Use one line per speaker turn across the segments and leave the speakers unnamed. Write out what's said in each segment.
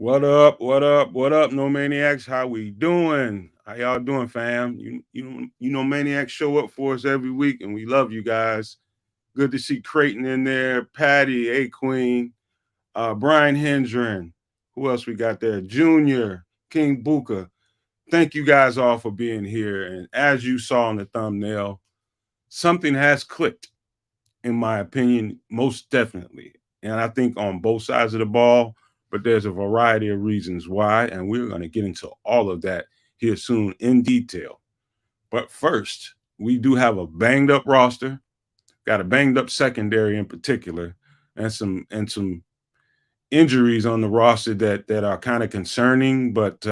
What up? What up? What up, No Maniacs? How we doing? How y'all doing, fam? You know, Maniacs show up for us every week, and we love you guys. Good to see Creighton in there, Patty, A Queen, Brian Hendren. Who else we got there? Junior, King Buka. Thank you guys all for being here. And as you saw in the thumbnail, something has clicked, in my opinion, most definitely. And I think on both sides of the ball, but there's a variety of reasons why. And we're going to get into all of that here soon in detail. But first, we do have a banged up roster, got a banged up secondary in particular, and some injuries on the roster that are kind of concerning. But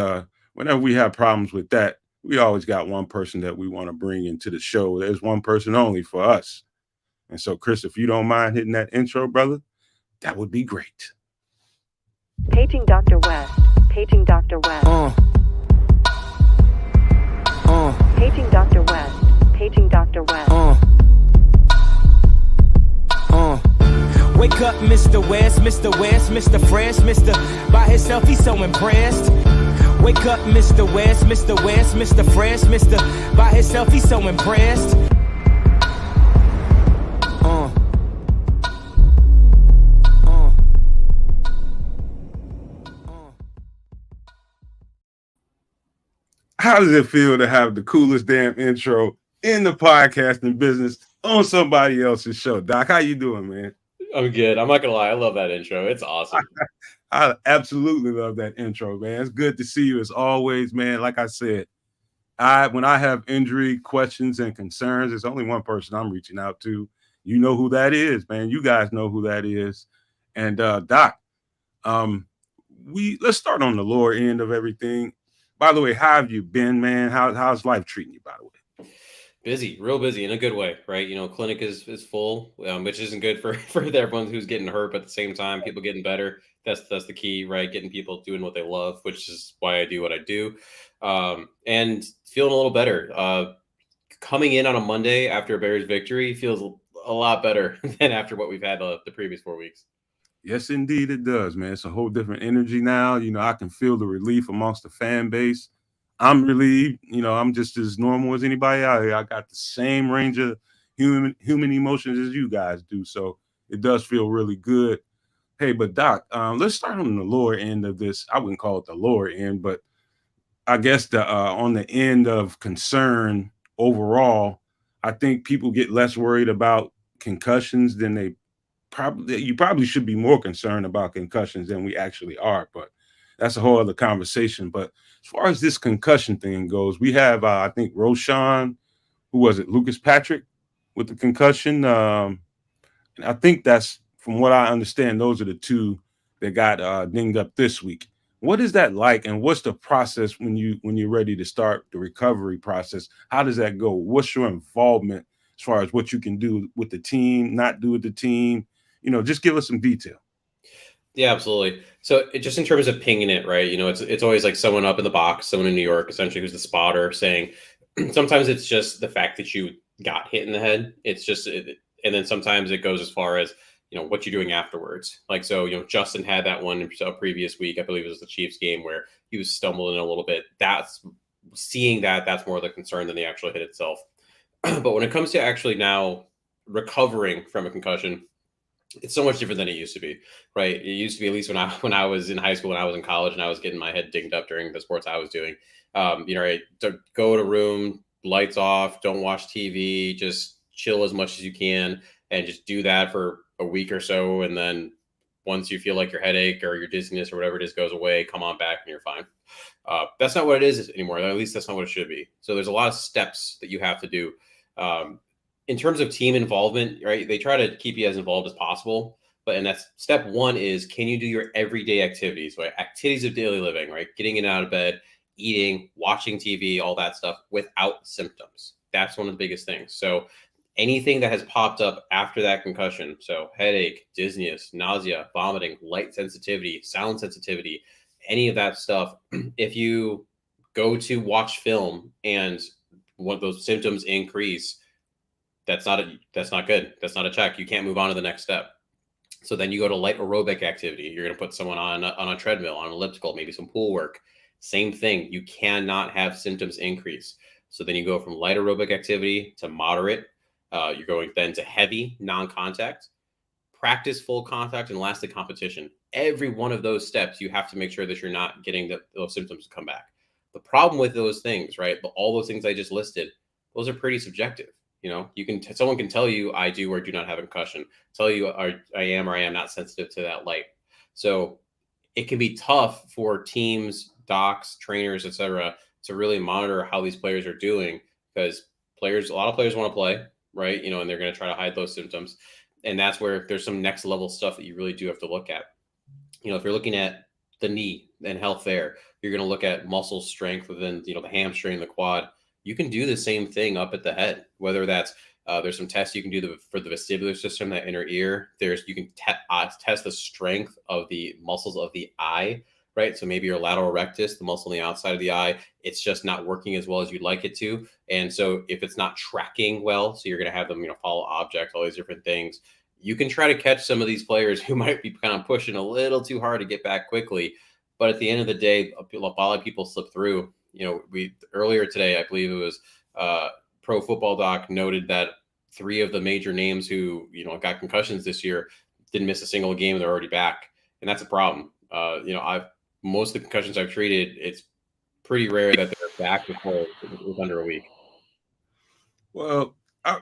whenever we have problems with that, we always got one person that we want to bring into the show. There's one person only for us. And so, Chris, if you don't mind hitting that intro, brother, that would be great.
Paging Dr. West. Paging Dr. West. Paging Dr. West. Paging Dr. West.
Wake up, Mr. West, Mr. West, Mr. Fresh, Mr. By himself, he's so impressed. Wake up, Mr. West, Mr. West, Mr. Fresh, Mr. By himself, he's so impressed.
How does it feel to have the coolest damn intro in the podcasting business on somebody else's show? Doc, how you doing, man?
I'm good. I'm not gonna lie. I love that intro. It's awesome.
I absolutely love that intro, man. It's good to see you as always, man. Like I said, when I have injury questions and concerns, there's only one person I'm reaching out to. You know who that is, man. You guys know who that is. And Doc, let's start on the lower end of everything. By the way, how have you been, man? How's life treating you, by the way?
Busy, real busy in a good way, right? You know, clinic is full, which isn't good for everyone who's getting hurt, but at the same time, people getting better. That's the key, right? Getting people doing what they love, which is why I do what I do, and feeling a little better. Coming in on a Monday after a Bears victory feels a lot better than after what we've had the previous 4 weeks.
Yes, indeed, it does, man. It's a whole different energy now. You know, I can feel the relief amongst the fan base. I'm relieved. You know, I'm just as normal as anybody out here. I got the same range of human emotions as you guys do. So it does feel really good. Hey, but Doc, let's start on the lower end of this. I wouldn't call it the lower end, but I guess the on the end of concern overall, I think people get less worried about concussions than you probably should be more concerned about concussions than we actually are, but that's a whole other conversation. But as far as this concussion thing goes, we have I think Shawn, who was it, Lucas Patrick with the concussion, and I think that's, from what I understand, those are the two that got dinged up this week. What is that like, and what's the process when you're ready to start the recovery process? How does that go? What's your involvement as far as what you can do with the team, not do with the team? You know, just give us some detail.
Yeah, absolutely. So just in terms of pinging it, right? You know, it's always like someone up in the box, someone in New York, essentially, who's the spotter, saying sometimes it's just the fact that you got hit in the head. It's just, and then sometimes it goes as far as, you know, what you're doing afterwards. Like, so, you know, Justin had that one in a previous week. I believe it was the Chiefs game where he was stumbling a little bit. That's more the concern than the actual hit itself. But when it comes to actually now recovering from a concussion, it's so much different than it used to be, right? It used to be, at least when I was in high school, when I was in college, and I was getting my head dinged up during the sports I was doing. You know, right, to go to room, lights off, don't watch TV, just chill as much as you can, and just do that for a week or so, and then once you feel like your headache or your dizziness or whatever it is goes away, come on back and you're fine. That's not what it is anymore. At least that's not what it should be. So there's a lot of steps that you have to do. In terms of team involvement, right? They try to keep you as involved as possible. And that's step one is, can you do your everyday activities, right? Activities of daily living, right? Getting in and out of bed, eating, watching TV, all that stuff without symptoms. That's one of the biggest things. So anything that has popped up after that concussion, so headache, dizziness, nausea, vomiting, light sensitivity, sound sensitivity, any of that stuff, if you go to watch film and one of those symptoms increase, that's not good. That's not a check. You can't move on to the next step. So then you go to light aerobic activity. You're going to put someone on a treadmill, on an elliptical, maybe some pool work. Same thing. You cannot have symptoms increase. So then you go from light aerobic activity to moderate. You're going then to heavy non-contact, practice full contact, and lastly competition. Every one of those steps, you have to make sure that you're not getting those symptoms to come back. The problem with those things, right? But all those things I just listed, those are pretty subjective. You know, you can someone can tell you I do or do not have a concussion, tell you I am or I am not sensitive to that light. So it can be tough for teams, docs, trainers, etc., to really monitor how these players are doing, because a lot of players want to play, right? You know, and they're going to try to hide those symptoms, and that's where there's some next level stuff that you really do have to look at. You know, if you're looking at the knee and health there, you're going to look at muscle strength within, you know, the hamstring, the quad. You can do the same thing up at the head, whether that's there's some tests you can do for the vestibular system, that inner ear. You can test the strength of the muscles of the eye, right? So maybe your lateral rectus, the muscle on the outside of the eye, it's just not working as well as you'd like it to. And so if it's not tracking well, so you're going to have them, you know, follow objects, all these different things. You can try to catch some of these players who might be kind of pushing a little too hard to get back quickly. But at the end of the day, a lot of people slip through. You know, earlier today, I believe it was Pro Football Doc noted that 3 of the major names who, you know, got concussions this year didn't miss a single game. They're already back. And that's a problem. You know, most of the concussions I've treated, it's pretty rare that they're back before it was under a week.
Well,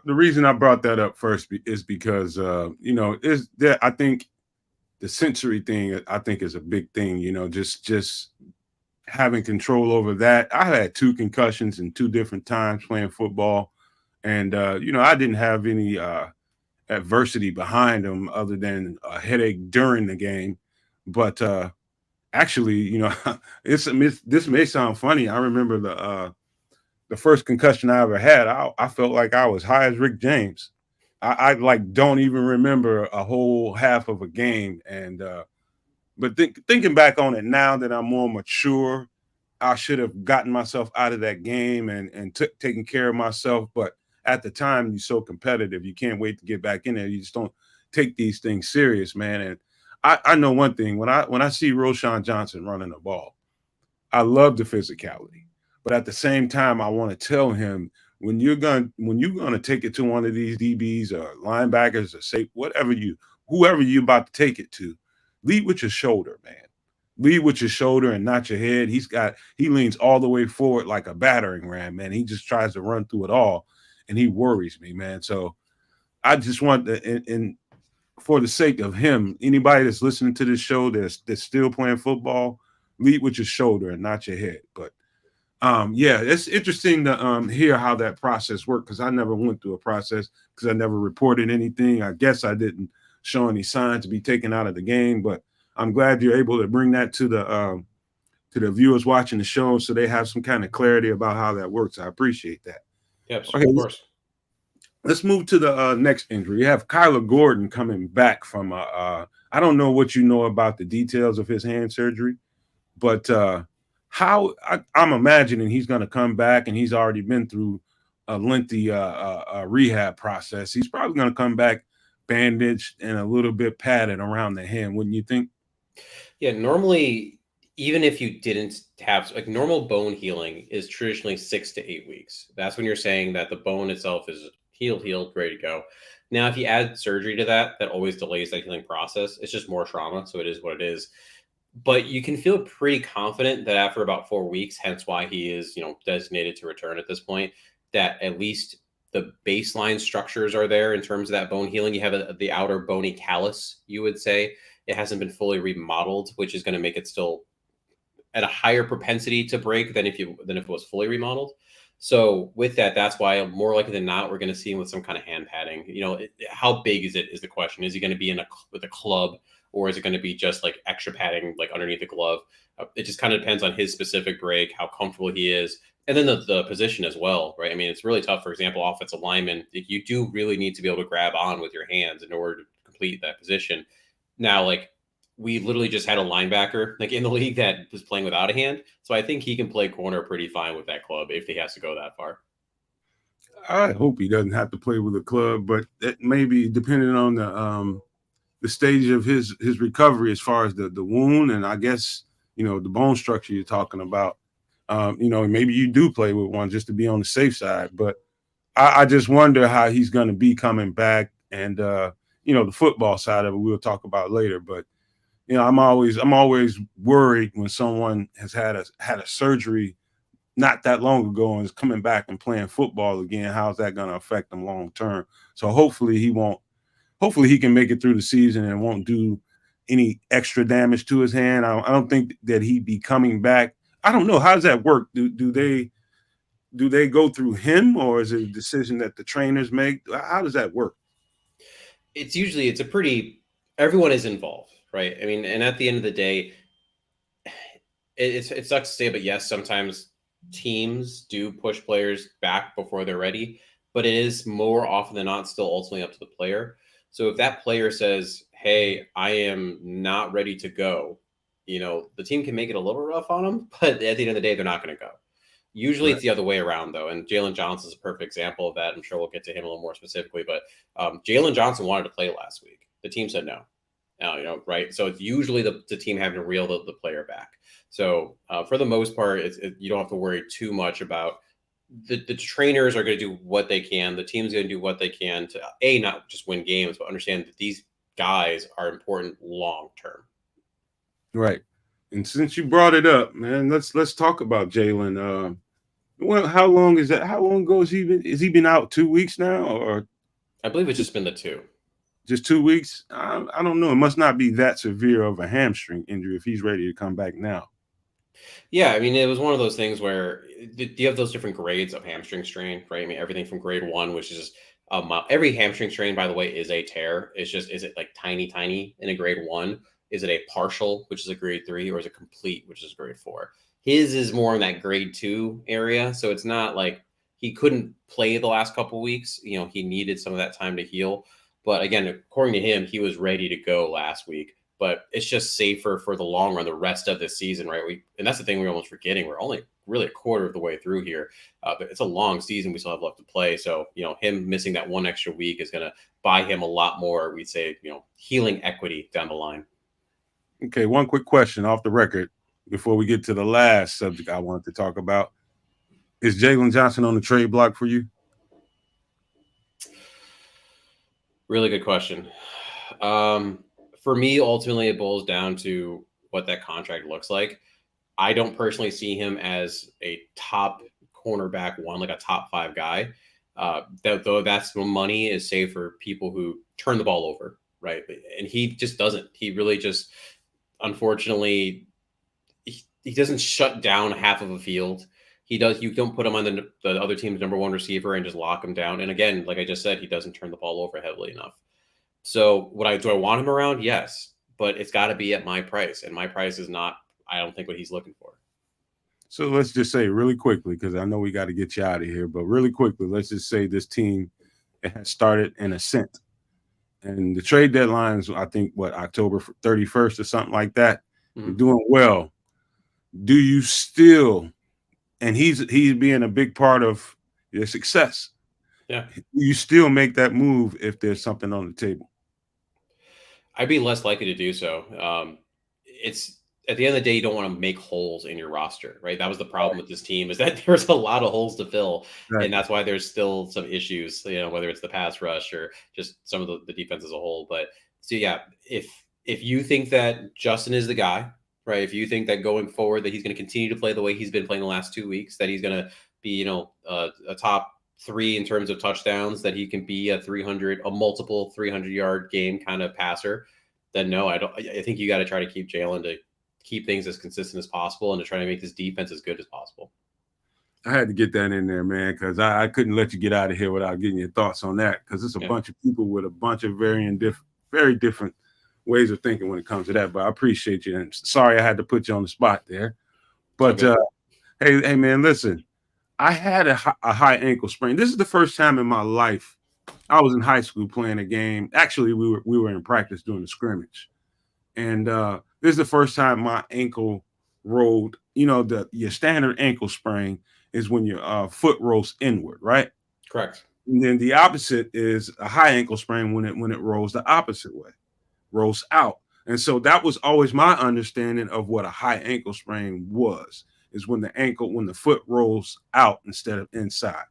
the reason I brought that up first is because, you know, I think the sensory thing, I think, is a big thing, you know, just having control over that. I had 2 concussions in 2 different times playing football. And, you know, I didn't have any adversity behind them other than a headache during the game. But actually, you know, this may sound funny. I remember the first concussion I ever had. I felt like I was high as Rick James. I like don't even remember a whole half of a game. And but thinking back on it now that I'm more mature, I should have gotten myself out of that game and taken care of myself. But at the time, you're so competitive, you can't wait to get back in there. You just don't take these things serious, man. And I know one thing: when I see Shawn Johnson running the ball, I love the physicality, but at the same time, I want to tell him, when you're gonna take it to one of these DBs or linebackers or say whoever you about to take it to, lead with your shoulder, man. Lead with your shoulder and not your head. He leans all the way forward like a battering ram, man. He just tries to run through it all, and he worries me, man. So I just want to, and for the sake of him, anybody that's listening to this show that's still playing football, lead with your shoulder and not your head. But yeah, it's interesting to hear how that process worked, because I never went through a process, because I never reported anything. I guess I didn't show any signs to be taken out of the game, but I'm glad you're able to bring that to the viewers watching the show, so they have some kind of clarity about how that works. I appreciate that.
Yes,
okay,
of course.
Let's move to the next injury. You have Kyler Gordon coming back from I don't know what you know about the details of his hand surgery, but I'm imagining he's going to come back, and he's already been through a lengthy rehab process. He's probably going to come back bandaged and a little bit padded around the hand, wouldn't you think?
Yeah, normally, even if you didn't have, like, normal bone healing is traditionally 6 to 8 weeks. That's when you're saying that the bone itself is healed, ready to go. Now, if you add surgery to that always delays that healing process. It's just more trauma, so it is what it is. But you can feel pretty confident that after about 4 weeks, hence why he is, you know, designated to return at this point, that at least the baseline structures are there in terms of that bone healing. You have the outer bony callus, you would say. It hasn't been fully remodeled, which is going to make it still at a higher propensity to break than if it was fully remodeled. So with that, that's why more likely than not, we're going to see him with some kind of hand padding. You know, how big is it is the question. Is he going to be with a club, or is it going to be just like extra padding, like underneath the glove? It just kind of depends on his specific break, how comfortable he is, and then the position as well, right? I mean, it's really tough. For example, offensive linemen, you do really need to be able to grab on with your hands in order to complete that position. Now, like, we literally just had a linebacker like in the league that was playing without a hand. So I think he can play corner pretty fine with that club if he has to go that far.
I hope he doesn't have to play with a club, but it may be depending on the stage of his recovery as far as the wound, and I guess the bone structure you're talking about. Maybe you do play with one just to be on the safe side, but I just wonder how he's going to be coming back, and the football side of it we'll talk about later. But I'm always worried when someone has had a surgery not that long ago and is coming back and playing football again. How's that going to affect them long term? So hopefully he won't. Hopefully he can make it through the season and won't do any extra damage to his hand. I don't think that he'd be coming back. I don't know. How does that work? Do they go through him, or is it a decision that the trainers make? How does that work?
It's a pretty, everyone is involved, right? I mean, and at the end of the day, it sucks to say, but yes, sometimes teams do push players back before they're ready, but it is more often than not still ultimately up to the player. So if that player says, hey, I am not ready to go, the team can make it a little rough on them, but at the end of the day, they're not going to go. Usually It's the other way around, though, and Jaylen Johnson is a perfect example of that. I'm sure we'll get to him a little more specifically, but Jaylen Johnson wanted to play last week. The team said no. Right? So it's usually the team having to reel the player back. So for the most part, you don't have to worry too much about the trainers are going to do what they can. The team's going to do what they can to, not just win games, but understand that these guys are important long term.
Right. And since you brought it up, man, let's talk about Jaylen. Well, how long is that? How long ago has he been out? 2 weeks now, or
I believe it's just been the 2.
Just 2 weeks? I don't know. It must not be that severe of a hamstring injury if he's ready to come back now.
Yeah, I mean, it was one of those things where you have those different grades of hamstring strain, right? I mean, everything from grade 1, which is just every hamstring strain, by the way, is a tear. It's just, is it like tiny in a grade 1? Is it a partial, which is a grade 3, or is it complete, which is grade 4? His is more in that grade 2 area. So it's not like he couldn't play the last couple of weeks. He needed some of that time to heal. But again, according to him, he was ready to go last week. But it's just safer for the long run, the rest of the season, right? And that's the thing we're almost forgetting. We're only really a quarter of the way through here, but it's a long season we still have left to play. So, him missing that one extra week is going to buy him a lot more, we'd say, healing equity down the line.
Okay, one quick question off the record before we get to the last subject I wanted to talk about. Is Jaylen Johnson on the trade block for you?
Really good question. For me, ultimately, it boils down to what that contract looks like. I don't personally see him as a top cornerback one, like a top 5 guy. Though that's when money is saved for people who turn the ball over, right? And he just doesn't. He really just, unfortunately, he doesn't shut down half of a field. He does. You don't put him on the other team's number 1 receiver and just lock him down. And again, like I just said, he doesn't turn the ball over heavily enough. So do I want him around? Yes, but it's got to be at my price, and my price is not, I don't think, what he's looking for.
So let's just say really quickly, because I know we got to get you out of here, but really quickly, let's just say this team has started an ascent, and the trade deadline is, I think, October 31st or something like that. Mm-hmm. You're doing well. Do you still, and he's being a big part of your success.
Yeah.
You still make that move if there's something on the table?
I'd be less likely to do so. It's at the end of the day, you don't want to make holes in your roster, right? That was the problem with this team, is that there's a lot of holes to fill. Right. And that's why there's still some issues, whether it's the pass rush or just some of the defense as a whole. But so, yeah, if you think that Justin is the guy, right? If you think that going forward that he's going to continue to play the way he's been playing the last 2 weeks, that he's going to be, a top 3 in terms of touchdowns, that he can be a multiple 300-yard game kind of passer, then no, I think you got to try to keep Jaylen to keep things as consistent as possible and to try to make this defense as good as possible.
I had to get that in there, man, because I couldn't let you get out of here without getting your thoughts on that, because it's a bunch of people with a bunch of very different ways of thinking when it comes to that. But I appreciate you, and sorry I had to put you on the spot there. But hey, man, listen, I had a high ankle sprain. This is the first time in my life. I was in high school playing a game. Actually, we were in practice doing a scrimmage, and this is the first time my ankle rolled. Your standard ankle sprain is when your foot rolls inward, right?
Correct.
And then the opposite is a high ankle sprain when it rolls the opposite way, rolls out. And so that was always my understanding of what a high ankle sprain was, is when the foot rolls out instead of inside.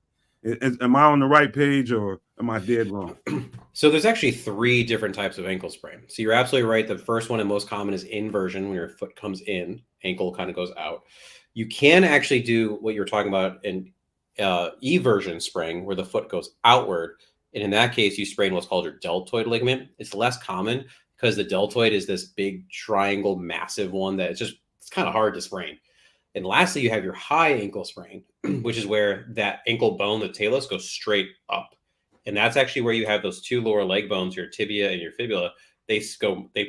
Am I on the right page or am I dead wrong?
So there's actually 3 different types of ankle sprain. So you're absolutely right. The first one and most common is inversion, when your foot comes in, ankle kind of goes out. You can actually do what you're talking about in eversion sprain, where the foot goes outward. And in that case, you sprain what's called your deltoid ligament. It's less common because the deltoid is this big triangle, massive one that it's kind of hard to sprain. And lastly, you have your high ankle sprain, which is where that ankle bone, the talus, goes straight up. And that's actually where you have those 2 lower leg bones, your tibia and your fibula. They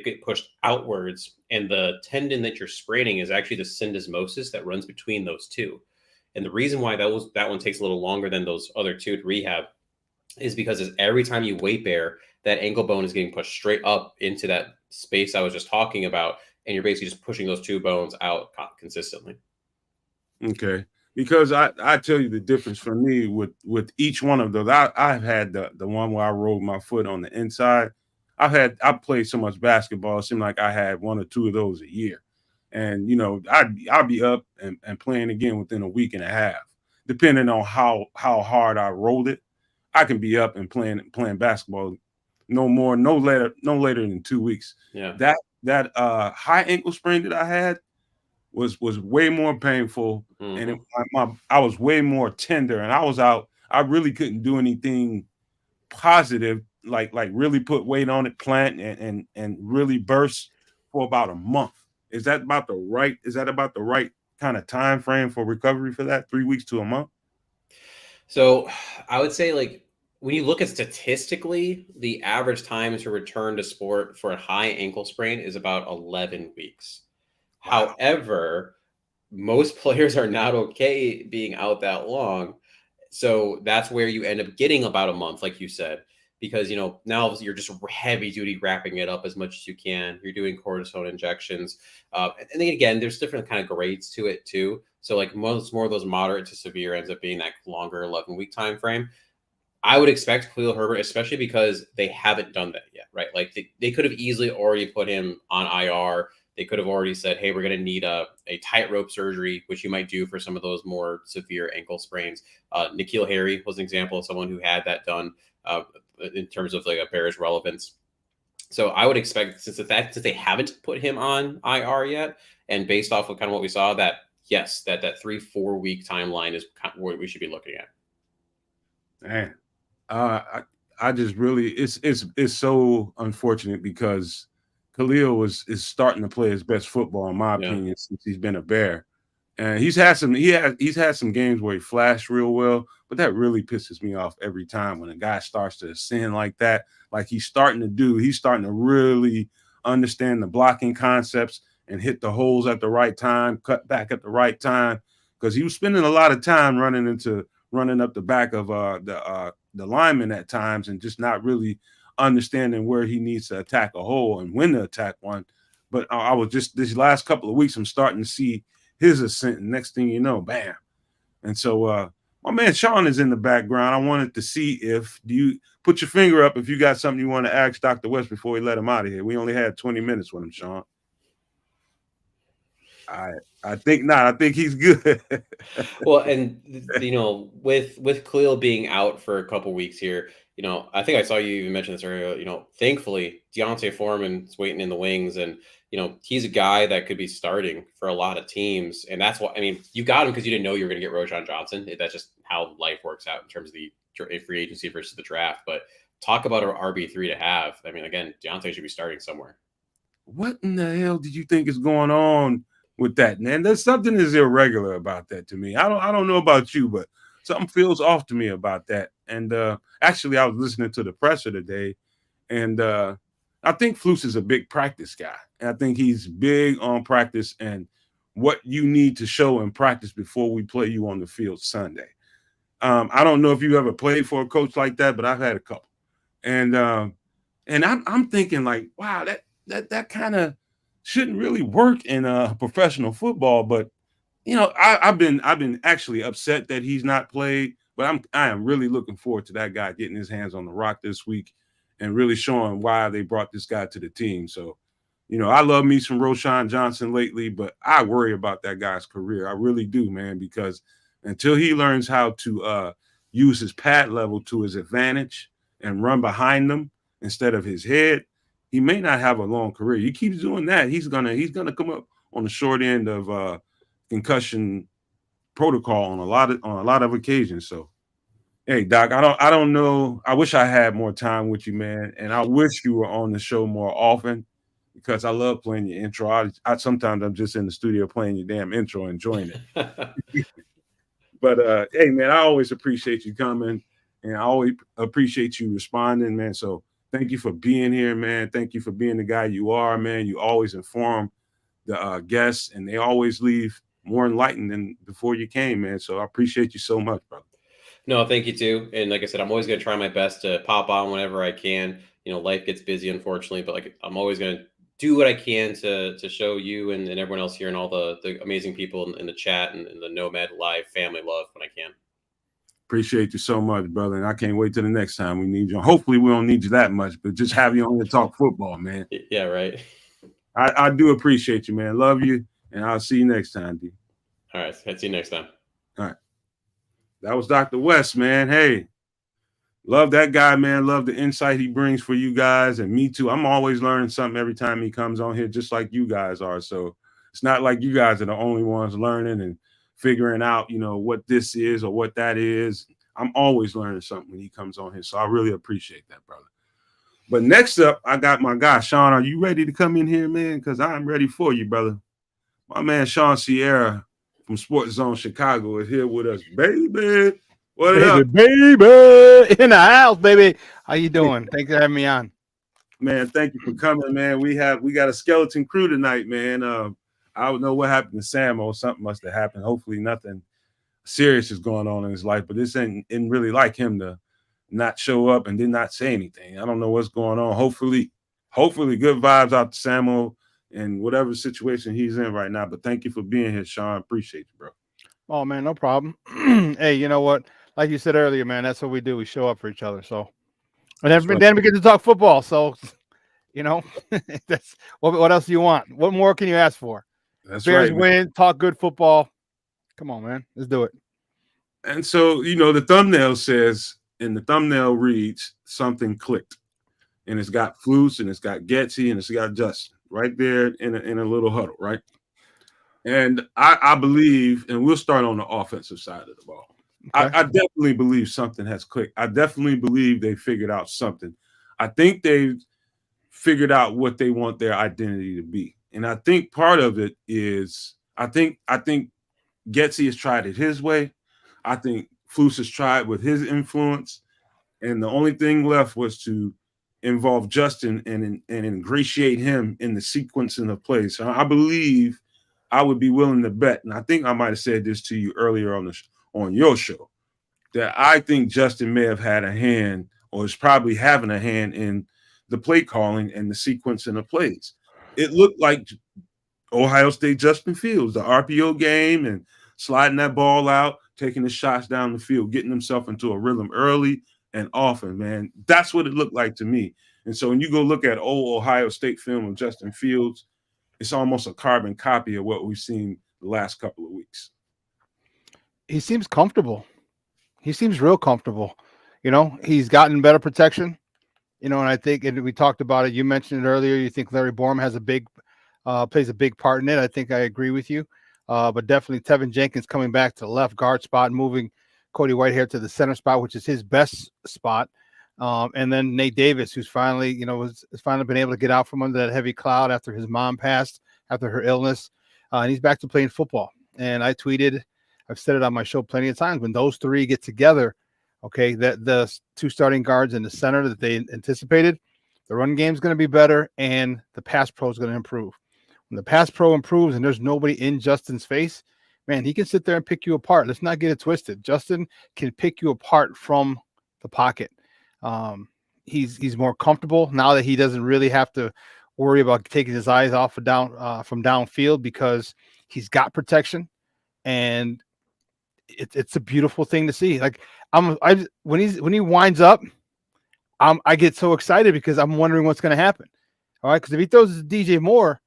get pushed outwards. And the tendon that you're spraining is actually the syndesmosis that runs between those 2. And the reason why that one takes a little longer than those other 2 to rehab is because every time you weight bear, that ankle bone is getting pushed straight up into that space I was just talking about. And you're basically just pushing those 2 bones out consistently.
Okay. Because I tell you the difference for me with each one of those. I've had the one where I rolled my foot on the inside. I played so much basketball, it seemed like I had 1 or 2 of those a year. And I'd be up and playing again within a week and a half, depending on how hard I rolled it. I can be up and playing basketball no later than 2 weeks.
Yeah.
That high ankle sprain that I had was way more painful, and I was way more tender, and I was out. I really couldn't do anything positive, like really put weight on it, plant and really burst for about a month. Is that about the right kind of time frame for recovery for that? 3 weeks to a month?
So I would say, like, when you look at statistically, the average time to return to sport for a high ankle sprain is about 11 weeks. Wow. However, most players are not okay being out that long. So that's where you end up getting about a month, like you said, because, now you're just heavy duty wrapping it up as much as you can. You're doing cortisone injections. And then again, there's different kind of grades to it too. So like most more of those moderate to severe ends up being that longer 11-week time frame. I would expect Khalil Herbert, especially because they haven't done that yet, right? Like they could have easily already put him on IR. They could have already said, hey, we're going to need a tightrope surgery, which you might do for some of those more severe ankle sprains. N'Keal Harry was an example of someone who had that done in terms of like a Bears relevance. So I would expect, since they haven't put him on IR yet, and based off of kind of what we saw, that yes, that 3-4 week timeline is kind of what we should be looking at.
Man, I just really it's so unfortunate because Khalil is starting to play his best football, in my opinion, since he's been a Bear. And he's had some games where he flashed real well, but that really pisses me off every time when a guy starts to ascend like that, like he's starting to really understand the blocking concepts and hit the holes at the right time, cut back at the right time, because he was spending a lot of time running up the back of the lineman at times and just not really understanding where he needs to attack a hole and when to attack one. But I was just these last couple of weeks, I'm starting to see his ascent, and next thing you know, bam. And so my man Shawn is in the background. I wanted to see do you put your finger up if you got something you want to ask Dr. West before we let him out of here. We only had 20 minutes with him, Shawn. I think not. I think he's good.
Well, and with Khalil being out for a couple weeks here, I think I saw you even mention this earlier. Thankfully, Deontay Foreman's waiting in the wings, and he's a guy that could be starting for a lot of teams, and that's why. I mean, you got him because you didn't know you were going to get Roschon Johnson. That's just how life works out in terms of the free agency versus the draft. But talk about an RB3 to have. I mean, again, Deontay should be starting somewhere.
What in the hell did you think is going on with that, man? There's something is irregular about that to me. I don't know about you, but something feels off to me about that. And actually, I was listening to the presser today, and I think Flus is a big practice guy. And I think he's big on practice and what you need to show in practice before we play you on the field Sunday. I don't know if you ever played for a coach like that, but I've had a couple. And I'm thinking like, wow, that kind of shouldn't really work in professional football. But I've been actually upset that he's not played. But I am really looking forward to that guy getting his hands on the rock this week and really showing why they brought this guy to the team. So, I love me some Shawn Johnson lately, but I worry about that guy's career. I really do, man, because until he learns how to use his pad level to his advantage and run behind them instead of his head, he may not have a long career. He keeps doing that, he's gonna come up on the short end of concussion protocol on a lot of occasions. So, hey, Doc, I don't know. I wish I had more time with you, man, and I wish you were on the show more often because I love playing your intro. I sometimes I'm just in the studio playing your damn intro, enjoying it. But hey, man, I always appreciate you coming, and I always appreciate you responding, man. So thank you for being here, man. Thank you for being the guy you are, man. You always inform the guests, and they always leave more enlightened than before you came, man. So I appreciate you so much, brother.
No, thank you too. And like I said, I'm always going to try my best to pop on whenever I can. Life gets busy, unfortunately, but like I'm always going to do what I can to show you and everyone else here and all the amazing people in the chat and the Nomad Live family love when I can.
Appreciate you so much, brother. And I can't wait till the next time we need you. Hopefully we don't need you that much, but just have you on to talk football, man.
Yeah, right.
I do appreciate you, man. Love you. And I'll see you next time, D.
All right. I'll see you next time.
All right. That was Dr. West, man. Hey, love that guy, man. Love the insight he brings for you guys. And me too. I'm always learning something every time he comes on here, just like you guys are. So it's not like you guys are the only ones learning and figuring out, what this is or what that is. I'm always learning something when he comes on here. So I really appreciate that, brother. But next up, I got my guy, Shawn. Are you ready to come in here, man? Because I'm ready for you, brother. My man, Shawn Sierra from SportSZone Chicago is here with us, baby. What up?
Baby, in the house, baby. How you doing? Thanks for having me on.
Man, thank you for coming, man. We got a skeleton crew tonight, man. I don't know what happened to Samo. Something must have happened. Hopefully nothing serious is going on in his life, but this ain't really like him to not show up and did not say anything. I don't know what's going on. Hopefully good vibes out to Samo and whatever situation he's in right now. But thank you for being here, Shawn. Appreciate you, bro.
Oh, man, no problem. Hey, you know what? Like you said earlier, man, that's what we do. We show up for each other. So, and then we get to talk football. So, that's what else do you want? What more can you ask for?
That's
Bears
right,
win, talk good football. Come on, man. Let's do it.
And so, the thumbnail says, and the thumbnail reads, something clicked. And it's got Flus and it's got Getsy and it's got Justin right there in a little huddle, right? And I believe, and we'll start on the offensive side of the ball. Okay. I definitely believe something has clicked. I definitely believe they figured out something. I think they've figured out what they want their identity to be. And I think part of it is, I think Getsy has tried it his way. I think Flus has tried with his influence. And the only thing left was to involve Justin and ingratiate him in the sequencing of plays. So I believe I would be willing to bet, and I think I might have said this to you earlier on your show, that I think Justin may have had a hand or is probably having a hand in the play calling and the sequencing of plays. It looked like Ohio State Justin Fields, the RPO game and sliding that ball out, taking the shots down the field, getting himself into a rhythm early and often, man. That's what it looked like to me. And so when you go look at old Ohio State film of Justin Fields, it's almost a carbon copy of what we've seen the last couple of weeks.
He seems comfortable. He seems real comfortable. He's gotten better protection. And I think, and we talked about it, you mentioned it earlier, you think Larry Borom has plays a big part in it. I think I agree with you. But definitely Tevin Jenkins coming back to the left guard spot, moving Cody Whitehair to the center spot, which is his best spot. And then Nate Davis, who's finally, has finally been able to get out from under that heavy cloud after his mom passed, after her illness. And he's back to playing football. And I tweeted, I've said it on my show plenty of times, when those three get together, okay, that the two starting guards in the center that they anticipated, the run game is going to be better and the pass pro is going to improve. When the pass pro improves and there's nobody in Justin's face, man, he can sit there and pick you apart. Let's not get it twisted. Justin can pick you apart from the pocket. He's more comfortable now that he doesn't really have to worry about taking his eyes off from downfield, because he's got protection, and it's a beautiful thing to see. Like when he winds up, I get so excited because I'm wondering what's going to happen. All right, because if he throws it to DJ Moore,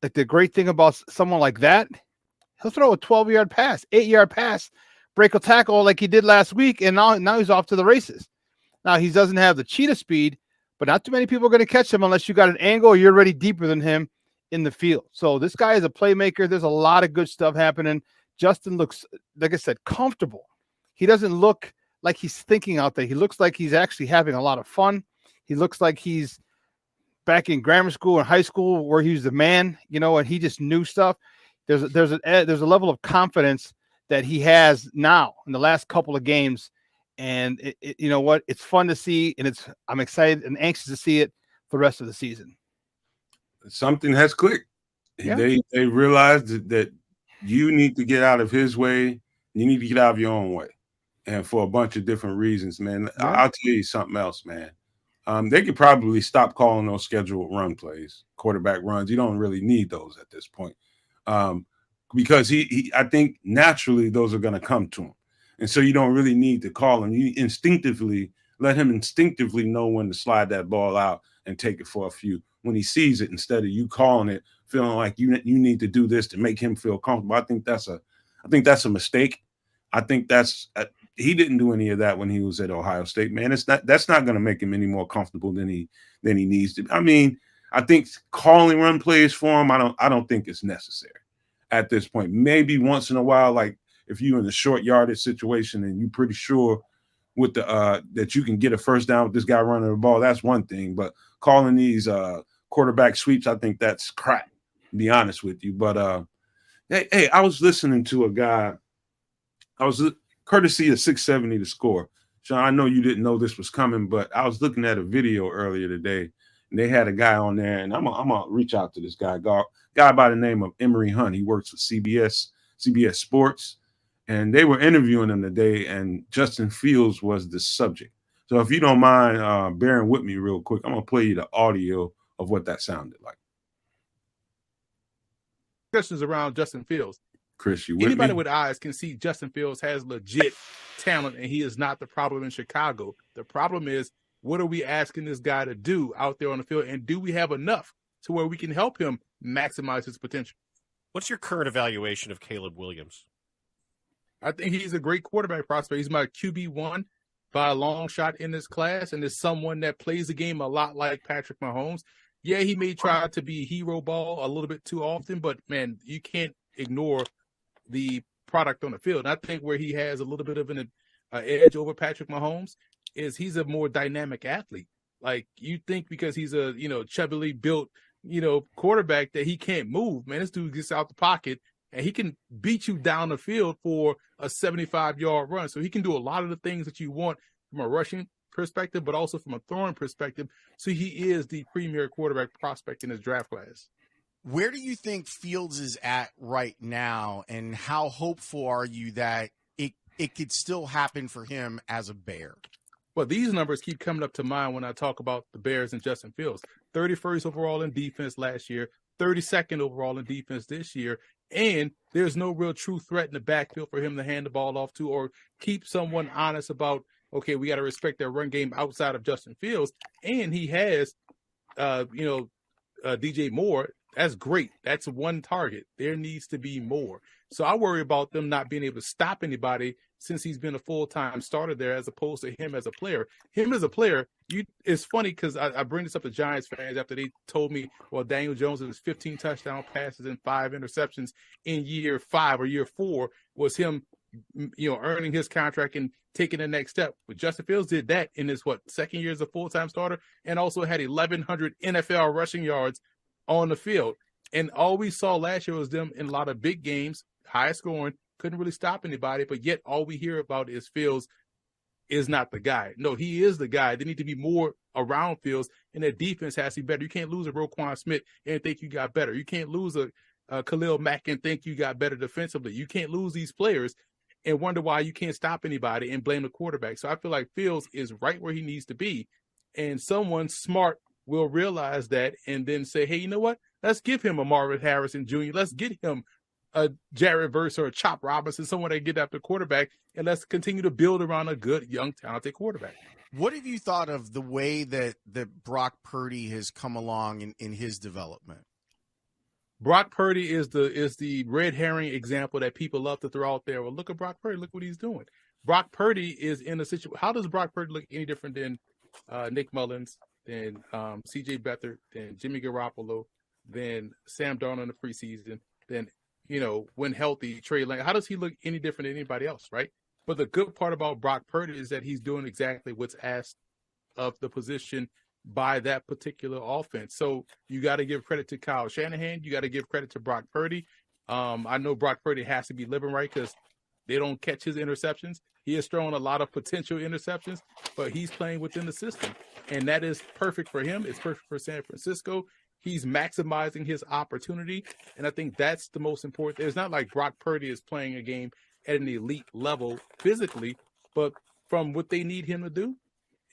like the great thing about someone like that, he'll throw a 12-yard pass, 8-yard pass, break a tackle like he did last week, and now he's off to the races. Now he doesn't have the cheetah speed, but not too many people are going to catch him unless you got an angle or you're already deeper than him in the field. So this guy is a playmaker. There's a lot of good stuff happening. Justin looks, like I said, comfortable. He doesn't look like he's thinking out there. He looks like he's actually having a lot of fun. He looks like he's back in grammar school and high school where he was the man, and he just knew stuff. There's a level of confidence that he has now in the last couple of games. And you know what? It's fun to see, and I'm excited and anxious to see it for the rest of the season.
Something has clicked. Yeah. They realized that you need to get out of his way. You need to get out of your own way, and for a bunch of different reasons, man. Yeah. I'll tell you something else, man. They could probably stop calling those scheduled run plays, quarterback runs. You don't really need those at this point, because I think naturally those are going to come to him. And so you don't really need to call him. You let him instinctively know when to slide that ball out and take it for a few when he sees it, instead of you calling it, feeling like you need to do this to make him feel comfortable. I think that's a mistake. I think he didn't do any of that when he was at Ohio State, man. That's not going to make him any more comfortable than he needs to. I mean, I think calling run plays for him, I don't think it's necessary at this point. Maybe once in a while, like, if you're in a short yardage situation and you're pretty sure with that you can get a first down with this guy running the ball, that's one thing. But calling these quarterback sweeps, I think that's crap, to be honest with you. But hey, I was listening to a guy. I was courtesy of 670 to score. Shawn, I know you didn't know this was coming, but I was looking at a video earlier today, and they had a guy on there, and I'm gonna reach out to this guy by the name of Emory Hunt. He works with CBS Sports. And they were interviewing him today, and Justin Fields was the subject. So if you don't mind bearing with me real quick, I'm going to play you the audio of what that sounded like.
Questions around Justin Fields.
Chris, you with
Anybody
me?
with eyes can see Justin Fields has legit talent, and he is not the problem in Chicago. The problem is, what are we asking this guy to do out there on the field, and do we have enough to where we can help him maximize his potential?
What's your current evaluation of Caleb Williams?
I think he's a great quarterback prospect. He's my QB1 by a long shot in this class, and is someone that plays the game a lot like Patrick Mahomes. Yeah, he may try to be hero ball a little bit too often, but, man, you can't ignore the product on the field. And I think where he has a little bit of an edge over Patrick Mahomes is he's a more dynamic athlete. Like, you think because he's a, chubbily built, quarterback that he can't move. Man, this dude gets out the pocket, and he can beat you down the field for a 75-yard run. So he can do a lot of the things that you want from a rushing perspective, but also from a throwing perspective. So he is the premier quarterback prospect in his draft class.
Where do you think Fields is at right now, and how hopeful are you that it could still happen for him as a Bear?
Well, these numbers keep coming up to mind when I talk about the Bears and Justin Fields. 31st overall in defense last year, 32nd overall in defense this year. And there's no real true threat in the backfield for him to hand the ball off to, or keep someone honest about, okay, we got to respect their run game outside of Justin Fields. And he has, DJ Moore. That's great. That's one target. There needs to be more. So I worry about them not being able to stop anybody since he's been a full-time starter there, as opposed to him as a player. Him as a player, it's funny because I bring this up to Giants fans after they told me, well, Daniel Jones has 15 touchdown passes and 5 interceptions in year 5 or year 4 was him, earning his contract and taking the next step. But Justin Fields did that in his, second year as a full-time starter, and also had 1,100 NFL rushing yards on the field. And all we saw last year was them in a lot of big games, high scoring, couldn't really stop anybody, but yet all we hear about is Fields is not the guy. No, he is the guy. They need to be more around Fields, and their defense has to be better. You can't lose a Roquan Smith and think you got better. You can't lose a Khalil Mack and think you got better defensively. You can't lose these players and wonder why you can't stop anybody and blame the quarterback. So I feel like Fields is right where he needs to be, and someone smart will realize that and then say, hey, you know what? Let's give him a Marvin Harrison Jr. Let's get him a Jared Verse or a Chop Robinson, someone that get after quarterback, and let's continue to build around a good, young, talented quarterback.
What have you thought of the way that Brock Purdy has come along in his development?
Brock Purdy is the red herring example that people love to throw out there. Well, look at Brock Purdy. Look what he's doing. Brock Purdy is in a situation. How does Brock Purdy look any different than Nick Mullins, than C.J. Beathard, than Jimmy Garoppolo, than Sam Darnold in the preseason, than, when healthy, Trey Lance? How does he look any different than anybody else, right? But the good part about Brock Purdy is that he's doing exactly what's asked of the position by that particular offense. So you got to give credit to Kyle Shanahan. You got to give credit to Brock Purdy. I know Brock Purdy has to be living right because they don't catch his interceptions. He has thrown a lot of potential interceptions, but he's playing within the system. And that is perfect for him. It's perfect for San Francisco. He's maximizing his opportunity. And I think that's the most important. It's not like Brock Purdy is playing a game at an elite level physically, but from what they need him to do,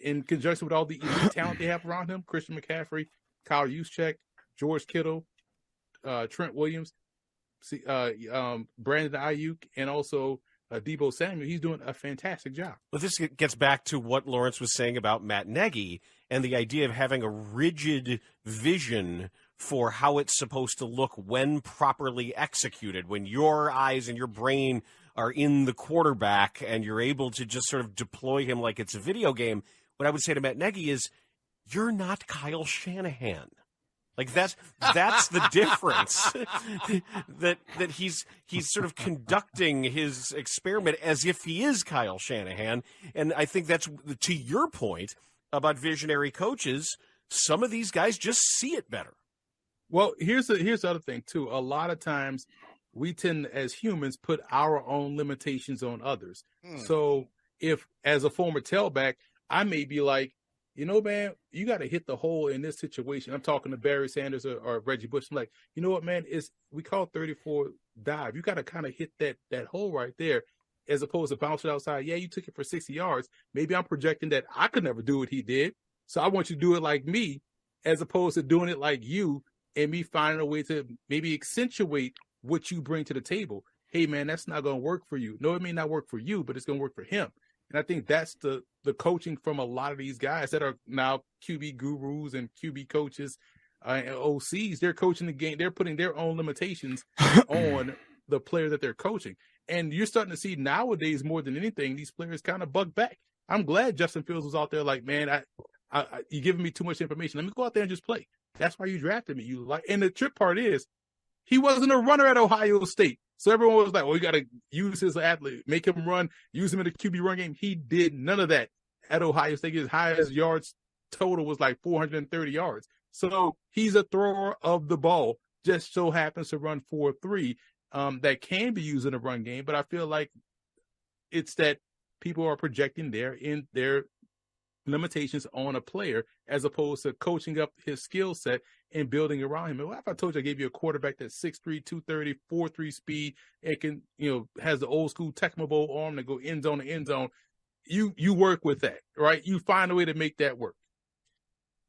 in conjunction with all the elite talent they have around him, Christian McCaffrey, Kyle Juszczyk, George Kittle, Trent Williams, Brandon Ayuk, and also Deebo Samuel, he's doing a fantastic job.
Well, this gets back to what Lawrence was saying about Matt Nagy and the idea of having a rigid vision for how it's supposed to look when properly executed, when your eyes and your brain are in the quarterback and you're able to just sort of deploy him like it's a video game. What I would say to Matt Nagy is, you're not Kyle Shanahan. Like that's the difference. that he's sort of conducting his experiment as if he is Kyle Shanahan. And I think that's, to your point about visionary coaches, some of these guys just see it better.
Well, here's the other thing too. A lot of times we tend, as humans, put our own limitations on others. So if, as a former tailback, I may be like, man, you got to hit the hole in this situation. I'm talking to Barry Sanders or Reggie Bush. I'm like, you know what, man, we call 34 dive. You got to kind of hit that hole right there, as opposed to bounce it outside. Yeah, you took it for 60 yards. Maybe I'm projecting that I could never do what he did. So I want you to do it like me, as opposed to doing it like you, and me finding a way to maybe accentuate what you bring to the table. Hey, man, that's not going to work for you. No, it may not work for you, but it's going to work for him. And I think that's the coaching from a lot of these guys that are now QB gurus and QB coaches and OCs. They're coaching the game. They're putting their own limitations on the player that they're coaching. And you're starting to see nowadays, more than anything, these players kind of bug back. I'm glad Justin Fields was out there like, man, you're giving me too much information. Let me go out there and just play. That's why you drafted me. And the trip part is, he wasn't a runner at Ohio State. So everyone was like, well, you got to use his athlete, make him run, use him in the QB run game. He did none of that at Ohio State. His highest yards total was like 430 yards. So he's a thrower of the ball, just so happens to run 4.3 that can be used in a run game. But I feel like it's that people are projecting their limitations on a player as opposed to coaching up his skill set and building around him. And what if I told you I gave you a quarterback that's 6'3", 230, 4.3 speed, and can, has the old school Tecmo Bowl arm to go end zone to end zone? You work with that, right? You find a way to make that work.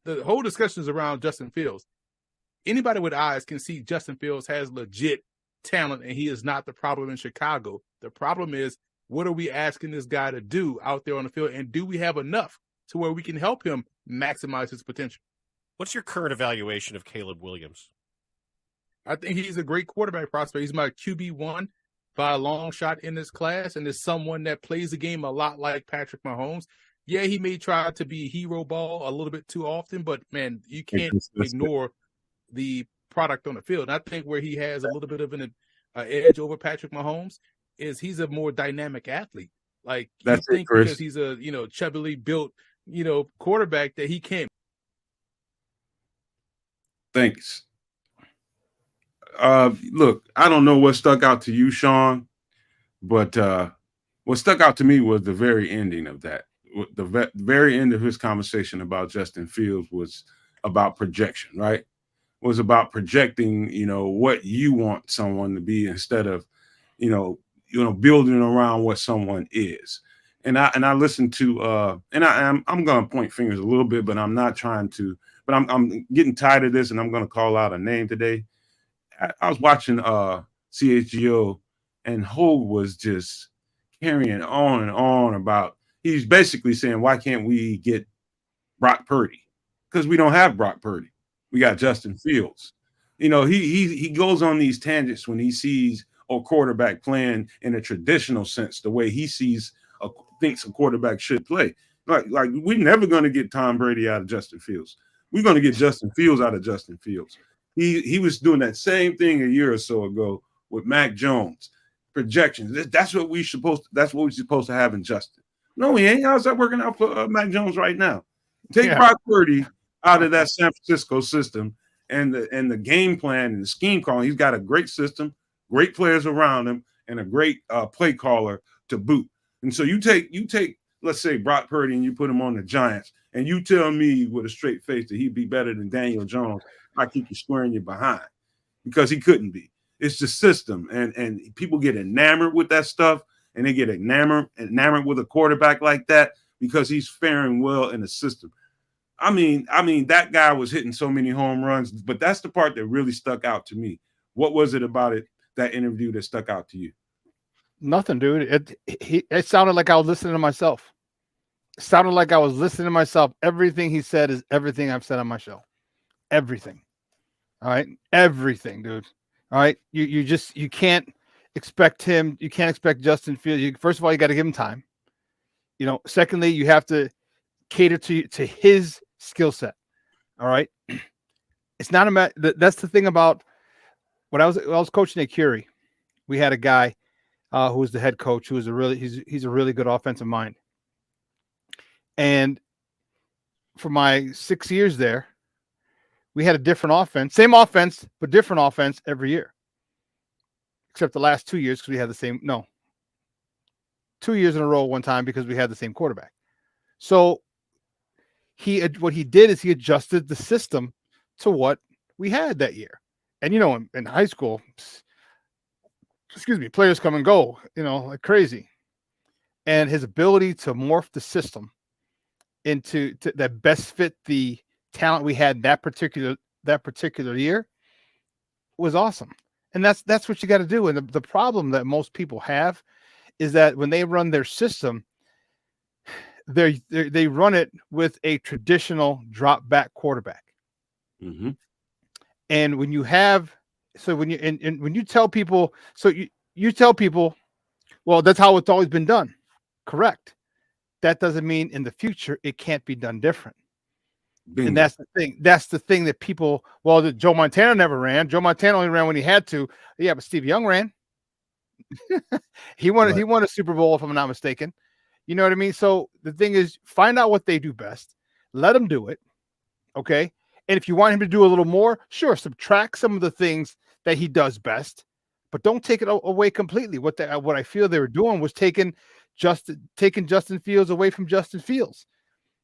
The whole discussion is around Justin Fields. Anybody with eyes can see Justin Fields has legit talent, and he is not the problem in Chicago. The problem is, what are we asking this guy to do out there on the field, and do we have enough to where we can help him maximize his potential?
What's your current evaluation of Caleb Williams?
I think he's a great quarterback prospect. He's my QB1 by a long shot in this class, and is someone that plays the game a lot like Patrick Mahomes. Yeah, he may try to be hero ball a little bit too often, but, man, you can't ignore the product on the field. And I think where he has a little bit of an edge over Patrick Mahomes is he's a more dynamic athlete. Like, you think because he's a, chubbily built, quarterback that he can't.
Thanks. Look, I don't know what stuck out to you, Shawn, but what stuck out to me was the very ending of that. The very end of his conversation about Justin Fields was about projection, right? Was about projecting, what you want someone to be instead of, building around what someone is. And I listened to and I'm going to point fingers a little bit, but I'm not trying to. But I'm getting tired of this, and I'm going to call out a name today. I was watching CHGO, and Hogue was just carrying on and on about. He's basically saying, why can't we get Brock Purdy? Because we don't have Brock Purdy. We got Justin Fields. He goes on these tangents when he sees a quarterback playing in a traditional sense, the way he thinks a quarterback should play. Like we're never going to get Tom Brady out of Justin Fields. We're going to get Justin Fields out of Justin Fields. He was doing that same thing a year or so ago with Mac Jones. Projections. That's what we're supposed to have in Justin. No, he ain't. How's that working out for Mac Jones right now? Take Brock Purdy out of that San Francisco system and the game plan and the scheme calling. He's got a great system, great players around him, and a great play caller to boot. And so you take, let's say, Brock Purdy, and you put him on the Giants, and you tell me with a straight face that he'd be better than Daniel Jones. I keep you squaring you behind, because he couldn't be. It's the system, and people get enamored with that stuff, and they get enamored with a quarterback like that because he's faring well in the system. I mean, that guy was hitting so many home runs, but that's the part that really stuck out to me. What was it about that interview that stuck out to you?
Nothing, dude. It sounded like I was listening to myself. It sounded like I was listening to myself. Everything he said is everything I've said on my show. Everything. All right. Everything, dude. All right. You can't expect him. You can't expect Justin Fields. First of all, you got to give him time. Secondly, you have to cater to his skill set. All right. It's not a matter. That's the thing about when I was coaching at Curie. We had a guy who was the head coach, who was he's a really good offensive mind. And for my 6 years there, we had a different offense, same offense, but different offense every year. Except the last 2 years, because we had 2 years in a row one time because we had the same quarterback. So what he did is he adjusted the system to what we had that year. And in high school, players come and go, like crazy. And his ability to morph the system into that best fit the talent we had that particular year was awesome. And that's what you got to do. And the problem that most people have is that when they run their system, they run it with a traditional drop back quarterback.
Mm-hmm.
And when you tell people, you tell people, well, that's how it's always been done. Correct. That doesn't mean in the future it can't be done different. Bingo. And that's the thing. That's the thing that people. Well, Joe Montana never ran. Joe Montana only ran when he had to. Yeah, but Steve Young ran. He won. Right. He won a Super Bowl, if I'm not mistaken. You know what I mean? So the thing is, find out what they do best. Let them do it. Okay. And if you want him to do a little more, sure, subtract some of the things that he does best, but don't take it away completely. What I feel they were doing was taking Justin Fields away from Justin Fields.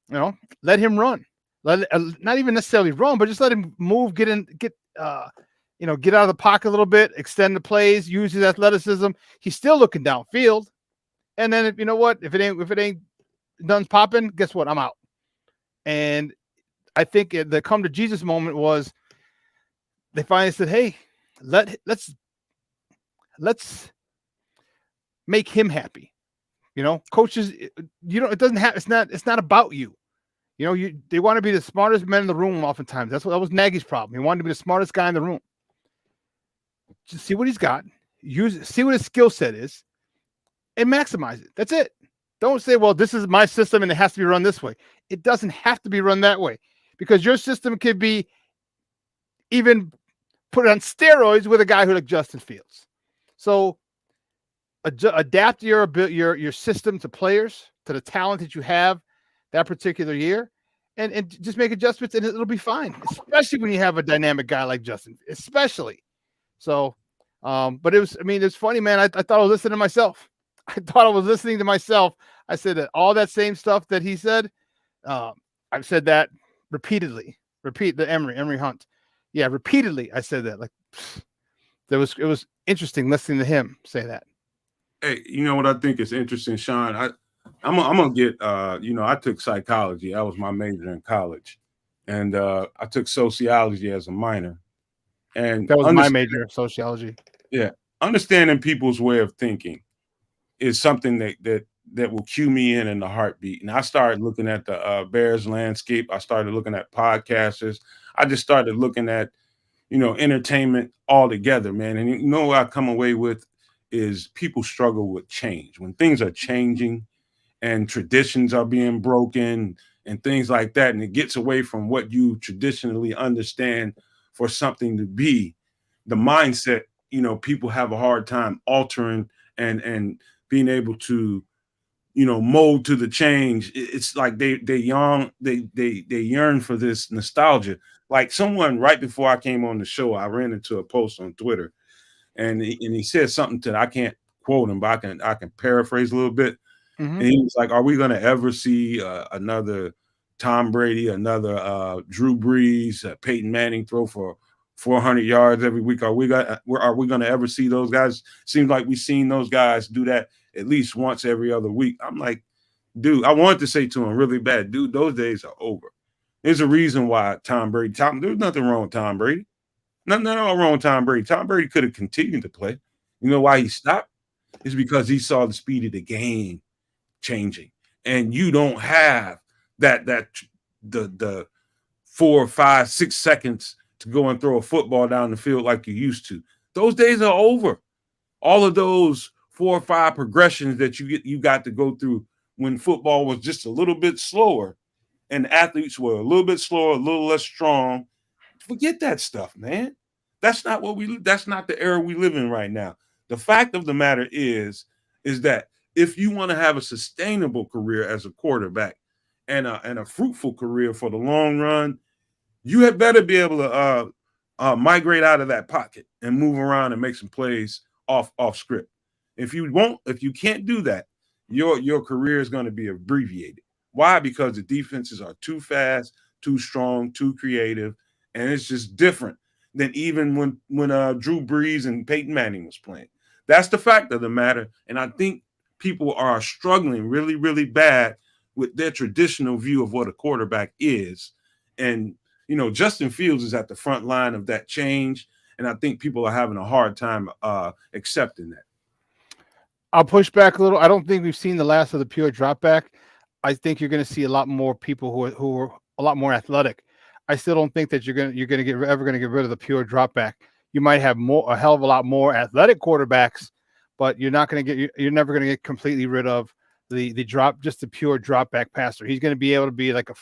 Let him run. Not even necessarily run, but just let him move, get out of the pocket a little bit, extend the plays, use his athleticism. He's still looking downfield. And then if it ain't none's popping, guess what? I'm out. And I think the come to Jesus moment was they finally said, "Hey, let's make him happy." Coaches, it doesn't have. It's not about you. They want to be the smartest men in the room. Oftentimes, that was Nagy's problem. He wanted to be the smartest guy in the room. Just see what he's got, see what his skill set is, and maximize it. That's it. Don't say, "Well, this is my system and it has to be run this way." It doesn't have to be run that way, because your system could be even put on steroids with a guy who like Justin Fields. So adapt your system to players, to the talent that you have that particular year, and just make adjustments, and it'll be fine, especially when you have a dynamic guy like Justin, especially. So, but it's funny, man. I thought I was listening to myself. I said that all that same stuff that he said, I've said that repeatedly. Repeat the Emory Hunt. Yeah, repeatedly. I said that. Like, it was interesting listening to him say that.
Hey, you know what I think is interesting, Shawn? I'm gonna get I took psychology. That was my major in college. And I took sociology as a minor. And
that was my major, sociology.
Yeah. understanding people's way of thinking is something that will cue me in the heartbeat. And I started looking at the Bears landscape. I started looking at podcasters. I just started looking at entertainment altogether, man. And what I come away with is people struggle with change when things are changing and traditions are being broken and things like that, and it gets away from what you traditionally understand for something to be. The mindset, people have a hard time altering and being able to mold to the change. It's like they yearn for this nostalgia. Like someone right before I came on the show, I ran into a post on Twitter, and he said something that I can't quote him, but I can paraphrase a little bit.
Mhm.
And he was like, "Are we going to ever see another Tom Brady, another Drew Brees, Peyton Manning throw for 400 yards every week? Are we going to ever see those guys? Seems like we've seen those guys do that at least once every other week." I'm like, dude, I wanted to say to him really bad, dude, those days are over. There's a reason why there's nothing wrong with Tom Brady. Nothing at all wrong with Tom Brady. Tom Brady could have continued to play. You know why he stopped? It's because he saw the speed of the game changing, and you don't have the 4, 5, 6 seconds to go and throw a football down the field like you used to. Those days are over. All of those 4 or 5 progressions that you got to go through when football was just a little bit slower and athletes were a little bit slower, a little less strong. Forget that stuff, man. That's not the era we live in right now. The fact of the matter is that if you want to have a sustainable career as a quarterback and a fruitful career for the long run, you had better be able to migrate out of that pocket and move around and make some plays off script. If you can't do that, your career is going to be abbreviated. Why? Because the defenses are too fast, too strong, too creative, and it's just different than even when Drew Brees and Peyton Manning was playing. That's the fact of the matter, and I think people are struggling really, really bad with their traditional view of what a quarterback is. And Justin Fields is at the front line of that change, and I think people are having a hard time accepting that.
I'll push back a little. I don't think we've seen the last of the pure drop back. I think you're going to see a lot more people who are a lot more athletic. I still don't think that you're going to get rid of the pure drop back. You might have a hell of a lot more athletic quarterbacks, but you're never going to get completely rid of the pure drop back passer. He's going to be able to be like a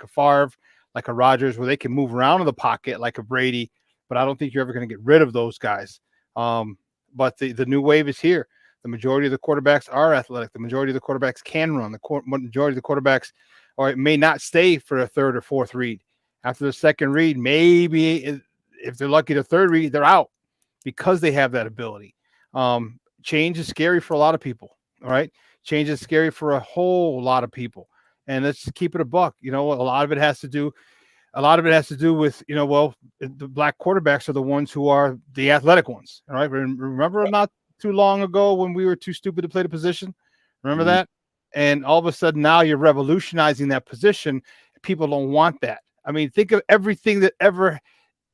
Favre, like a Rodgers, where they can move around in the pocket like a Brady. But I don't think you're ever going to get rid of those guys. But the new wave is here. The majority of the quarterbacks are athletic. The majority of the quarterbacks can run. The majority of the quarterbacks may not stay for a third or fourth read. After the second read, maybe if they're lucky, the third read, they're out because they have that ability. Change is scary for a lot of people. All right. Change is scary for a whole lot of people. And let's just keep it a buck. A lot of it has to do with, the black quarterbacks are the ones who are the athletic ones. All right. Remember not too long ago when we were too stupid to play the position? Remember that? And all of a sudden now you're revolutionizing that position. People don't want that. I mean, think of everything the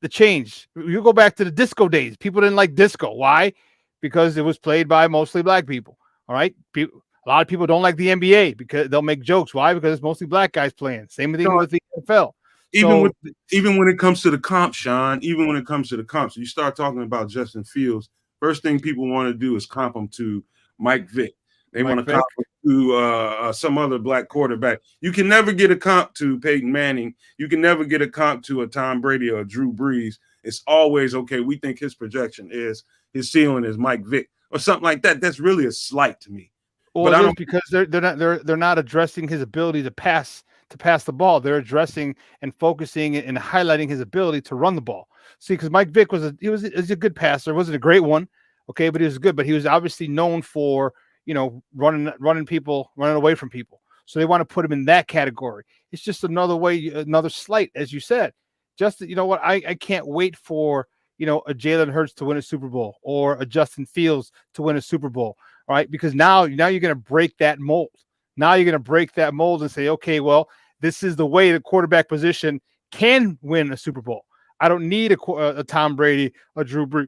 change. You go back to the disco days. People didn't like disco. Why? Because it was played by mostly black people. All right. A lot of people don't like the NBA because they'll make jokes. Why? Because it's mostly black guys playing. Same thing with the NFL.
Even when it comes to the comp, Shawn, you start talking about Justin Fields. First thing people want to do is comp him to Mike Vick. They want to comp him to some other black quarterback. You can never get a comp to Peyton Manning. You can never get a comp to a Tom Brady or a Drew Brees. It's always, okay, we think his his ceiling is Mike Vick or something like that. That's really a slight to me.
Well, it is because they're not addressing his ability to pass the ball. They're addressing and focusing and highlighting his ability to run the ball. See, because Mike Vick was a good passer. Wasn't a great one, okay, but he was good. But he was obviously known for running away from people. So they want to put him in that category. It's just another slight, as you said. Just I can't wait for a Jalen Hurts to win a Super Bowl or a Justin Fields to win a Super Bowl. All right, because now you're going to break that mold. Now you're going to break that mold and say, okay, well, this is the way the quarterback position can win a Super Bowl. I don't need a Tom Brady, a Drew Brees,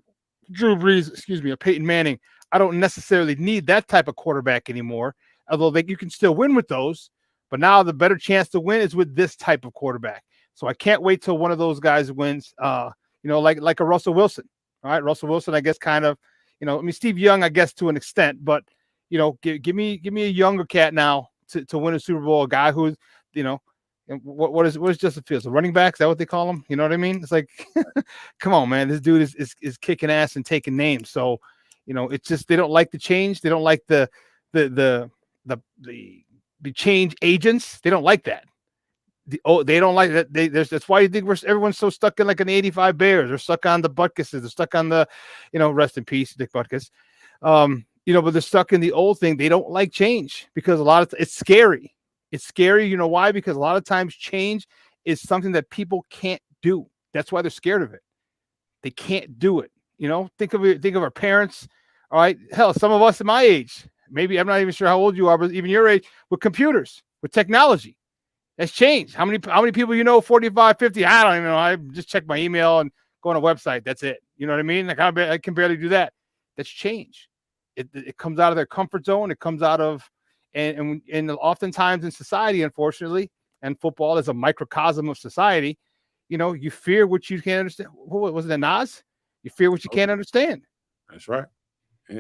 Drew Brees, excuse me, or Peyton Manning. I don't necessarily need that type of quarterback anymore, although you can still win with those. But now the better chance to win is with this type of quarterback. So I can't wait till one of those guys wins. Like a Russell Wilson. All right, Russell Wilson, I guess, kind of. Steve Young, I guess, to an extent, but give me a younger cat now to win a Super Bowl. A guy who's, what is Justin Fields? A running back? Is that what they call him? You know what I mean? It's like, come on, man, this dude is kicking ass and taking names. So, it's just they don't like the change. They don't like the change agents. They don't like that. They don't like that. That's why you think everyone's so stuck in like an 85 Bears. They're stuck on the Butkuses. They're stuck on the, rest in peace, Dick Butkus. But they're stuck in the old thing. They don't like change because a lot of it's scary. It's scary. You know why? Because a lot of times change is something that people can't do. That's why they're scared of it. They can't do it. Think of our parents. All right. Hell, some of us at my age, maybe I'm not even sure how old you are, but even your age, with computers, with technology. That's changed. How many people 45, 50? I don't even know. I just check my email and go on a website. That's it. You know what I mean? Like I can barely do that. That's change. It comes out of their comfort zone. It comes out of and oftentimes in society, unfortunately, and football is a microcosm of society. You fear what you can't understand. What was it, Nas? You fear what you can't understand.
That's right,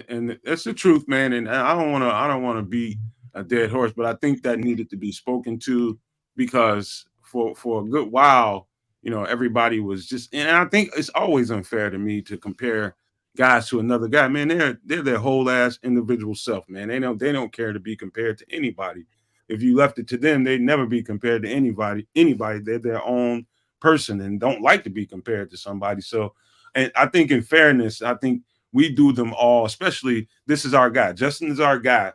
and that's the truth, man. And I don't want to beat a dead horse, but I think that needed to be spoken to. Because for a good while, everybody was just, and I think it's always unfair to me to compare guys to another guy. Man, they're their whole ass individual self, man. They don't care to be compared to anybody. If you left it to them, they'd never be compared to anybody. They're their own person and don't like to be compared to somebody. So, and I think in fairness, I think we do them all, especially this is our guy. Justin is our guy,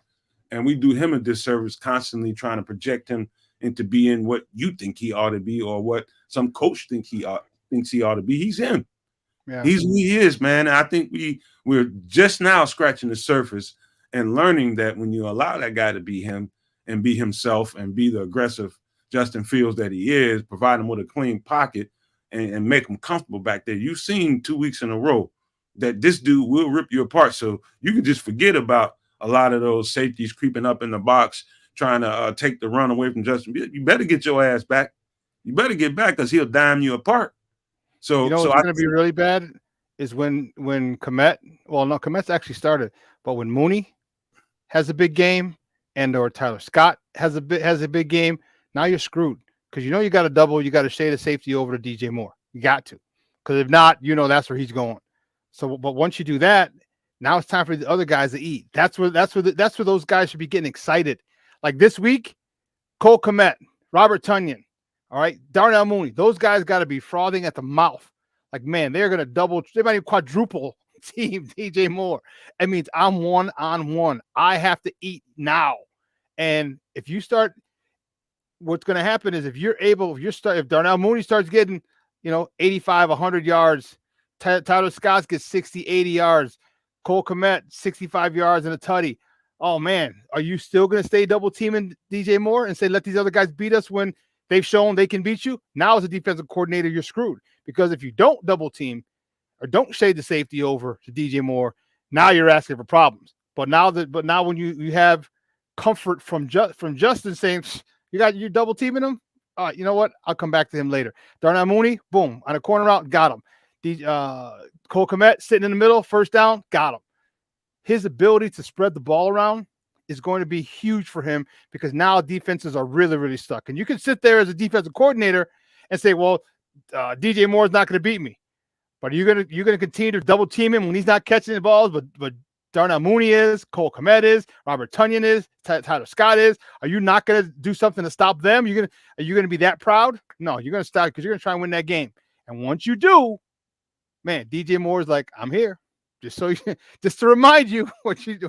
and we do him a disservice constantly trying to project him into being what you think he ought to be or what some coach thinks he ought to be. He's him. Yeah. He's who he is, man. And I think we're just now scratching the surface and learning that when you allow that guy to be him and be himself and be the aggressive Justin Fields that he is, provide him with a clean pocket and make him comfortable back there. You've seen 2 weeks in a row that this dude will rip you apart. So you can just forget about a lot of those safeties creeping up in the box, trying to take the run away from Justin. You better get your ass back. You better get back because he'll dime you apart. So,
what's going to be really bad is when Komet, Komet's actually started, but when Mooney has a big game or Tyler Scott has a big game, now you're screwed because you got to double, you got to shade a safety over to DJ Moore. You got to, because if not, that's where he's going. So, but once you do that, now it's time for the other guys to eat. That's where those guys should be getting excited. Like this week, Cole Kmet, Robert Tonyan, all right, Darnell Mooney. Those guys got to be frothing at the mouth. Like, man, they're going to they might even quadruple team DJ Moore. It means I'm 1-on-1. I have to eat now. And if you start, what's going to happen is if Darnell Mooney starts getting, 85, 100 yards, Tyler Scott gets 60, 80 yards, Cole Kmet, 65 yards and a tutty. Oh, man, are you still going to stay double teaming DJ Moore and say, let these other guys beat us when they've shown they can beat you? Now as a defensive coordinator, you're screwed because if you don't double team or don't shade the safety over to DJ Moore, now you're asking for problems. But now when you have comfort from Justin saying you're double teaming him, you know what? I'll come back to him later. Darnell Mooney, boom, on a corner route, got him. Cole Kmet sitting in the middle, first down, got him. His ability to spread the ball around is going to be huge for him because now defenses are really, really stuck. And you can sit there as a defensive coordinator and say, well, DJ Moore is not going to beat me. But you're going to continue to double team him when he's not catching the balls, but Darnell Mooney is, Cole Kmet is, Robert Tonyan is, Tyler Scott is. Are you not going to do something to stop them? Are you going to be that proud? No, you're going to stop because you're going to try and win that game. And once you do, man, DJ Moore is like, I'm here. Just to remind you what you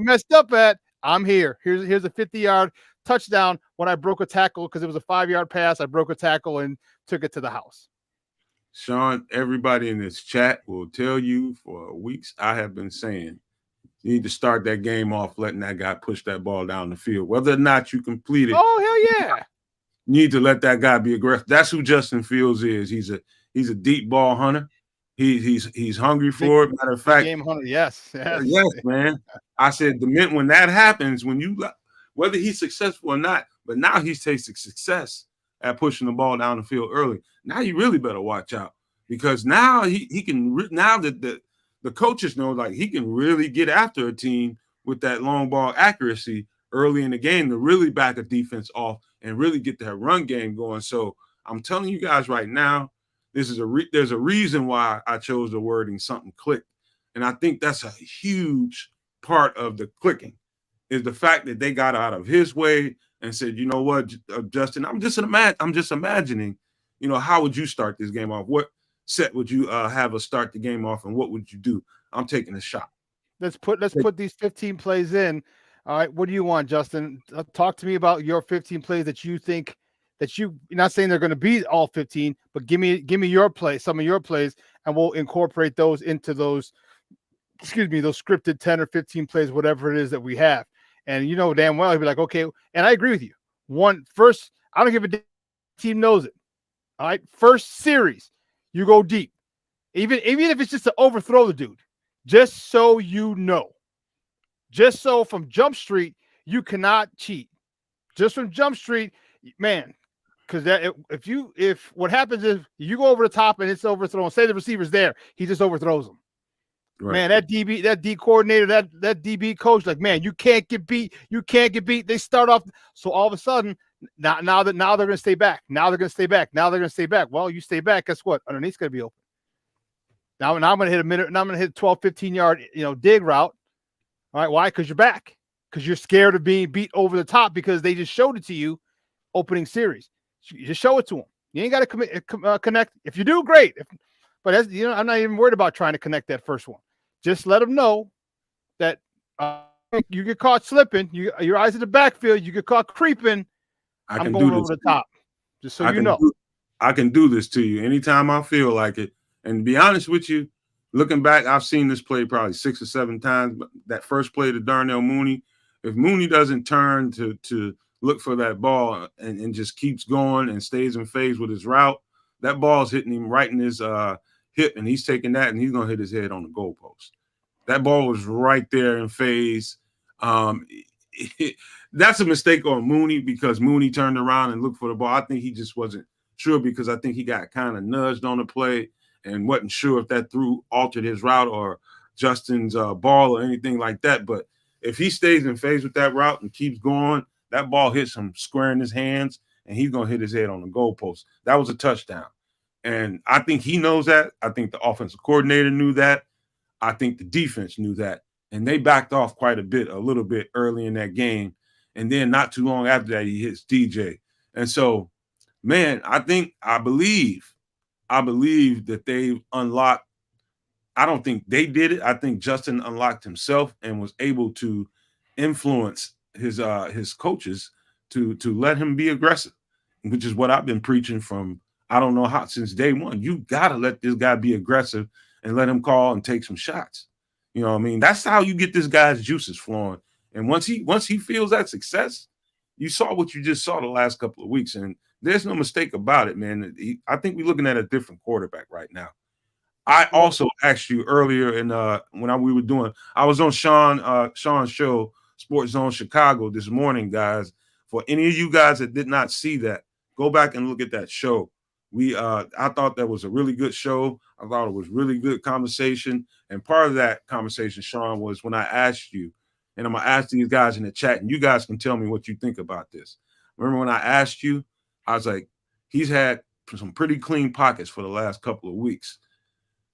messed up at. I'm here. Here's a 50-yard touchdown when I broke a tackle because it was a 5-yard pass. I broke a tackle and took it to the house.
Shawn, everybody in this chat will tell you for weeks I have been saying you need to start that game off letting that guy push that ball down the field. Whether or not you complete it.
Oh, hell yeah.
You need to let that guy be aggressive. That's who Justin Fields is. He's a deep ball hunter. He's hungry
Big,
for it. Matter of
big
fact,
game hunter. Yes, yes.
yes, man. I said the minute when that happens, whether he's successful or not, but now he's tasting success at pushing the ball down the field early. Now you really better watch out because now he can now that the coaches know like he can really get after a team with that long ball accuracy early in the game to really back a defense off and really get that run game going. So I'm telling you guys right now, there's a reason why I chose the wording something clicked. And I think that's a huge part of the clicking is the fact that they got out of his way and said, you know what, Justin, I'm just imagining, how would you start this game off? What set would you have us start the game off, and what would you do? I'm taking a shot.
Let's put these 15 plays in. All right, what do you want, Justin? Talk to me about your 15 plays that you think that you're not saying they're going to be all 15, but give me your play, some of your plays, and we'll incorporate those into those scripted 10 or 15 plays, whatever it is that we have. And you know damn well he'll be like, okay, and I agree with you. First, I don't give a damn, team knows it. All right, first series, you go deep, even if it's just to overthrow the dude, just so you know. Just so from Jump Street, you cannot cheat. Just from Jump Street, man, because if what happens is you go over the top and it's overthrown, say the receiver's there, he just overthrows them. Right. Man, that D coordinator, that DB coach, like, man, you can't get beat. You can't get beat. They start off. So all of a sudden, now they're going to stay back. Now they're going to stay back. Now they're going to stay back. Well, you stay back. Guess what? Underneath's going to be open. Now I'm going to hit a minute. Now I'm going to hit 12, 15 yard, dig route. All right. Why? Because you're back. Because you're scared of being beat over the top because they just showed it to you opening series. You just show it to them. You ain't got to connect. If you do, great. But I'm not even worried about trying to connect that first one. Just let them know that you get caught slipping. Your eyes in the backfield. You get caught creeping. I'm going over the top. Just so you know.
I can do this to you anytime I feel like it. And to be honest with you, looking back, I've seen this play probably 6 or 7 times. But that first play to Darnell Mooney, if Mooney doesn't turn to look for that ball and just keeps going and stays in phase with his route, that ball's hitting him right in his hip, and he's taking that, and he's going to hit his head on the goalpost. That ball was right there in phase. That's a mistake on Mooney because Mooney turned around and looked for the ball. I think he just wasn't sure because I think he got kind of nudged on the play and wasn't sure if that altered his route or Justin's ball or anything like that. But if he stays in phase with that route and keeps going, that ball hits him square in his hands, and he's going to hit his head on the goalpost. That was a touchdown. And I think he knows that. I think the offensive coordinator knew that. I think the defense knew that. And they backed off quite a little bit early in that game. And then not too long after that, he hits DJ. And so, man, I believe that they've unlocked. I don't think they did it. I think Justin unlocked himself and was able to influence his coaches to let him be aggressive, which is what I've been preaching from I don't know how since day one. You got to let this guy be aggressive and let him call and take some shots. You know what I mean? That's how you get this guy's juices flowing. And once he feels that success, you saw what you just saw the last couple of weeks. And there's no mistake about it, man. I think we're looking at a different quarterback right now. I also asked you earlier I was on Shawn's show, SportSZone Chicago this morning, guys. For any of you guys that did not see that, go back and look at that show. I thought that was a really good show. I thought it was really good conversation. And part of that conversation, Shawn, was when I asked you, and I'm going to ask these guys in the chat, and you guys can tell me what you think about this. Remember when I asked you, I was like, he's had some pretty clean pockets for the last couple of weeks.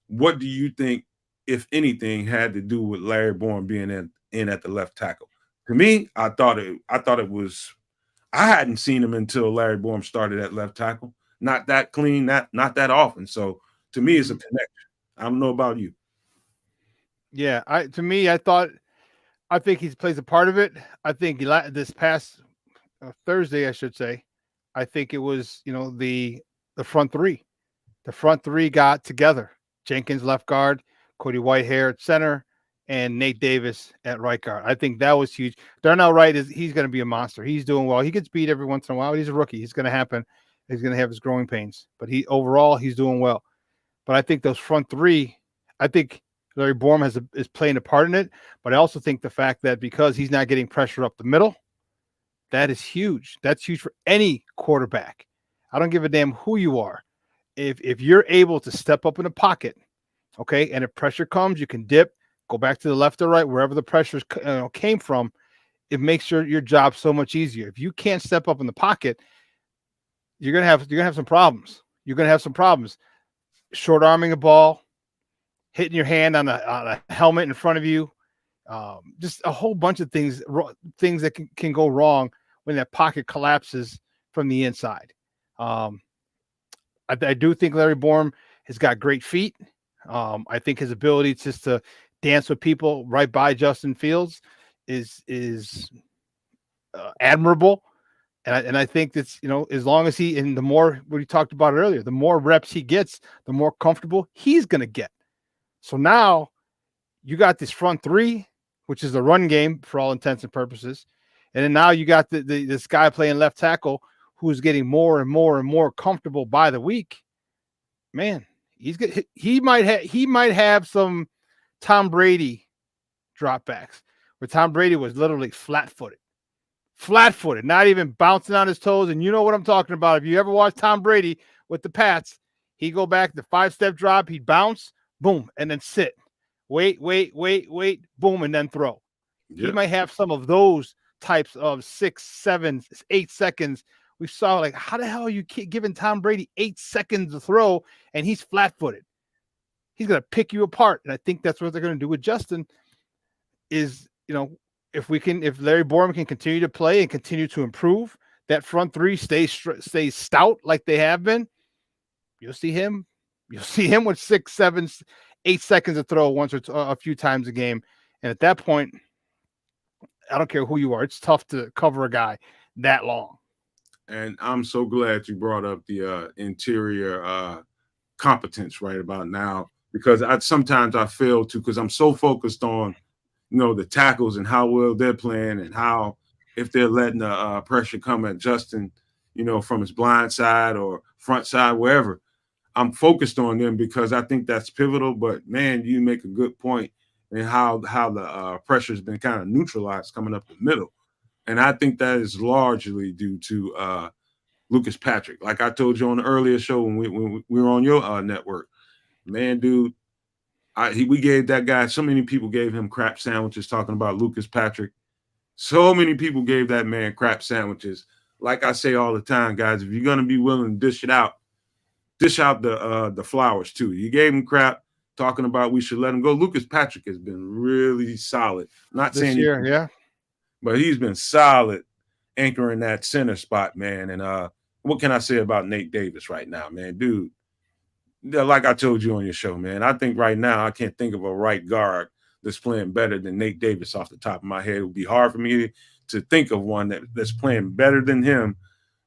What do you think, if anything, had to do with Larry Bourne being in at the left tackle? To me, I thought it was. I hadn't seen him until Larry Bourne started at left tackle. Not that clean, not that often. So to me, it's a connection. I don't know about you.
Yeah, I think he plays a part of it. I think this past Thursday, I should say, I think it was the front three. The front three got together. Jenkins left guard, Cody Whitehair at center, and Nate Davis at right guard. I think that was huge. Darnell Wright he's going to be a monster. He's doing well. He gets beat every once in a while. But he's a rookie. It's going to happen. He's going to have his growing pains. But overall he's doing well. But I think those front three, I think Larry Borum is playing a part in it. But I also think the fact that because he's not getting pressure up the middle, that is huge. That's huge for any quarterback. I don't give a damn who you are. If you're able to step up in the pocket, okay, and if pressure comes, you can dip, go back to the left or right, wherever the pressure came from. It makes your job so much easier. If you can't step up in the pocket, you're gonna have some problems. You're gonna have some problems. Short arming a ball, hitting your hand on a helmet in front of you, just a whole bunch of things that can go wrong when that pocket collapses from the inside. I do think Larry Borum has got great feet. I think his ability just to dance with people right by Justin Fields is admirable. And I think that's, as long as and the more what we talked about earlier, the more reps he gets, the more comfortable he's going to get. So now you got this front three, which is the run game for all intents and purposes. And then now you got this guy playing left tackle who's getting more and more and more comfortable by the week. Man, he's good. He might have some Tom Brady dropbacks where Tom Brady was literally flat-footed, not even bouncing on his toes. And you know what I'm talking about. If you ever watch Tom Brady with the Pats, he'd go back, the 5-step drop, he'd bounce, boom, and then sit. Wait, boom, and then throw. Yep. He might have some of those types of 6, 7, 8 seconds. We saw, like, how the hell are you giving Tom Brady 8 seconds to throw and he's flat-footed? He's going to pick you apart. And I think that's what they're going to do with Justin is, if Larry Borum can continue to play and continue to improve, that front three stays stout like they have been, you'll see him with 6, 7, 8 seconds to throw once or a few times a game. And at that point, I don't care who you are. It's tough to cover a guy that long.
And I'm so glad you brought up the interior competence right about now, because sometimes I fail to, because I'm so focused on, the tackles and how well they're playing and how, if they're letting the pressure come at Justin, from his blind side or front side, wherever. I'm focused on them because I think that's pivotal. But, man, you make a good point in how the pressure has been kind of neutralized coming up the middle. And I think that is largely due to Lucas Patrick. Like I told you on the earlier show when we were on your network, man, dude, we gave that guy, so many people gave him crap sandwiches talking about Lucas Patrick. So many people gave that man crap sandwiches. Like I say all the time, guys, if you're going to be willing to dish out the flowers too. You gave him crap talking about we should let him go. Lucas Patrick has been really solid. Not
this
saying
year, yeah.
But he's been solid anchoring that center spot, man. And what can I say about Nate Davis right now, man? Dude, like I told you on your show, man, I think right now I can't think of a right guard that's playing better than Nate Davis off the top of my head. It would be hard for me to think of one that's playing better than him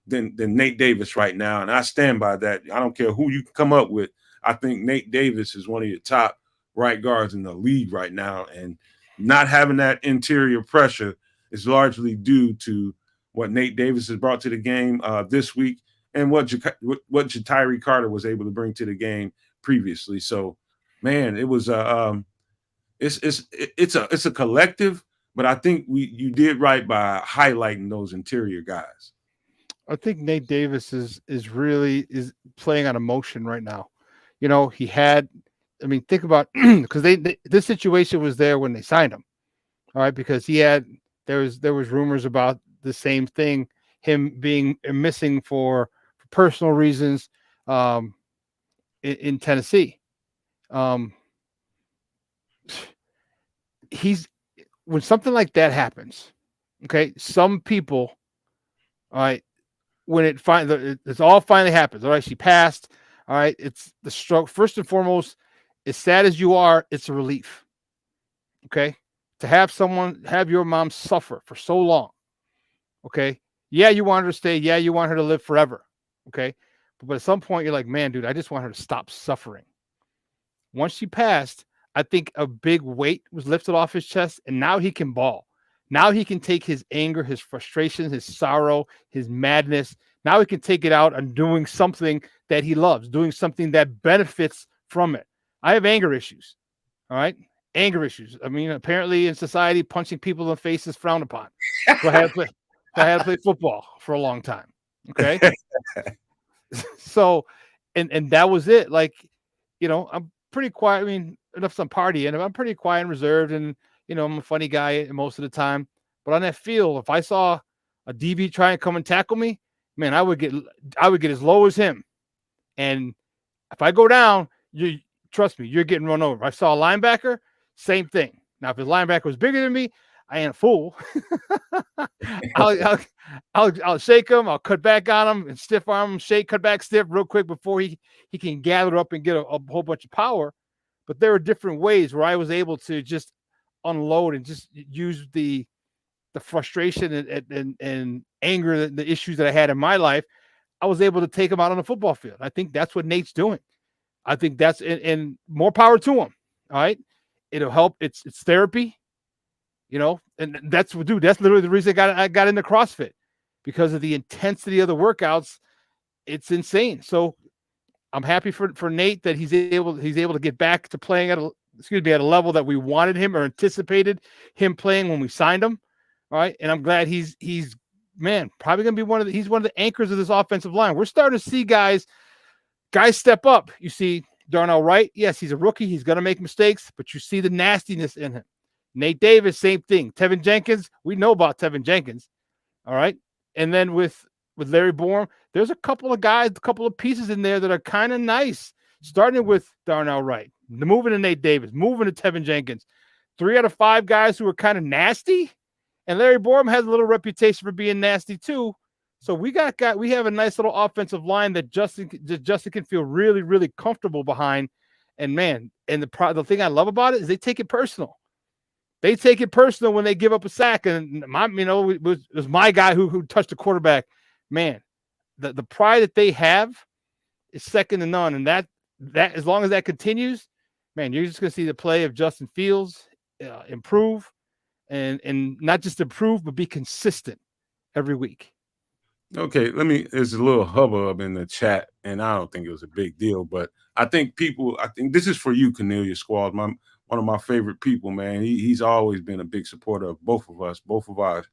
than Nate Davis right now. And I stand by that. I don't care who you come up with. I think Nate Davis is one of your top right guards in the league right now. And not having that interior pressure is largely due to what Nate Davis has brought to the game this week and what Ja'Tyre Carter was able to bring to the game previously. So, man, it was it's a collective, but I think you did right by highlighting those interior guys.
I think Nate Davis is really playing on emotion right now. Think about because this situation was there when they signed him. All right, because there was rumors about the same thing, him being missing for personal reasons in Tennessee. When something like that happens, okay, some people, all right, when it's all finally happens, all right, she passed, all right, it's the stroke. First and foremost, as sad as you are, it's a relief, okay, to have your mom suffer for so long, okay, yeah, you want her to stay, yeah, you want her to live forever, okay, but at some point you're like, man, dude, I just want her to stop suffering. Once she passed, I think a big weight was lifted off his chest, and now he can ball. Now he can take his anger, his frustration, his sorrow, his madness. Now he can take it out on doing something that he loves, doing something that benefits from it. I have anger issues. All right. Anger issues. I mean, apparently in society, punching people in the face is frowned upon. So I had to play football for a long time. Okay. So, and that was it. Like, I'm pretty quiet. I mean, enough some partying. I'm pretty quiet and reserved, and I'm a funny guy most of the time. But on that field, if I saw a DB try and come and tackle me, man, I would get as low as him. And if I go down, trust me, you're getting run over. If I saw a linebacker, same thing. Now, if the linebacker was bigger than me, I ain't a fool. I'll shake him. I'll cut back on him and stiff arm him, shake, cut back stiff real quick before he can gather up and get a whole bunch of power. But there are different ways where I was able to just unload and just use the frustration and anger, the issues that I had in my life. I was able to take them out on the football field. I think that's what Nate's doing. I think that's and more power to him. All right. It'll help. It's therapy, and that's literally the reason I got into CrossFit, because of the intensity of the workouts. It's insane. So I'm happy for Nate that he's able to get back to playing at a level that we wanted him or anticipated him playing when we signed him. All right. And I'm glad he's probably going to be he's one of the anchors of this offensive line. We're starting to see guys step up. You see Darnell Wright. Yes, he's a rookie. He's going to make mistakes, but you see the nastiness in him. Nate Davis, same thing. Tevin Jenkins, we know about Tevin Jenkins. All right. And then with Larry Bourne, there's a couple of guys, a couple of pieces in there that are kind of nice, starting with Darnell Wright, moving to Nate Davis, moving to Tevin Jenkins. 3 out of 5 guys who are kind of nasty. And Larry Bourne has a little reputation for being nasty too. So we have a nice little offensive line that Justin can feel really, really comfortable behind. And man, and the thing I love about it is they take it personal. They take it personal when they give up a sack. And it was my guy who touched the quarterback. Man, the pride that they have is second to none. And that as long as that continues, man, you're just going to see the play of Justin Fields improve, and not just improve, but be consistent every week.
Okay, there's a little hubbub in the chat, and I don't think it was a big deal, but I think this is for you, Cornelius Squall, one of my favorite people, man. He's always been a big supporter of both of us, both of our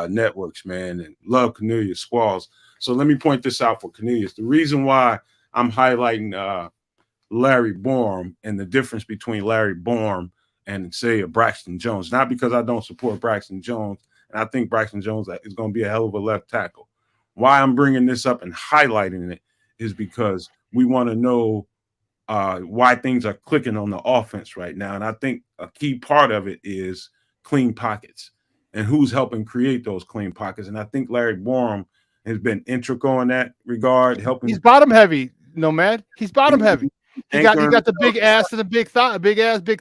networks, man, and love Cornelius Squalls. So let me point this out for Cornelius. The reason why I'm highlighting Larry Bourne and the difference between Larry Bourne and, say, a Braxton Jones, not because I don't support Braxton Jones, and I think Braxton Jones is going to be a hell of a left tackle. Why I'm bringing this up and highlighting it is because we want to know why things are clicking on the offense right now. And I think a key part of it is clean pockets and who's helping create those clean pockets. And I think Larry Bourne has been integral in that regard, helping.
He's bottom heavy, Nomad. He's bottom heavy. He got the big ass and the big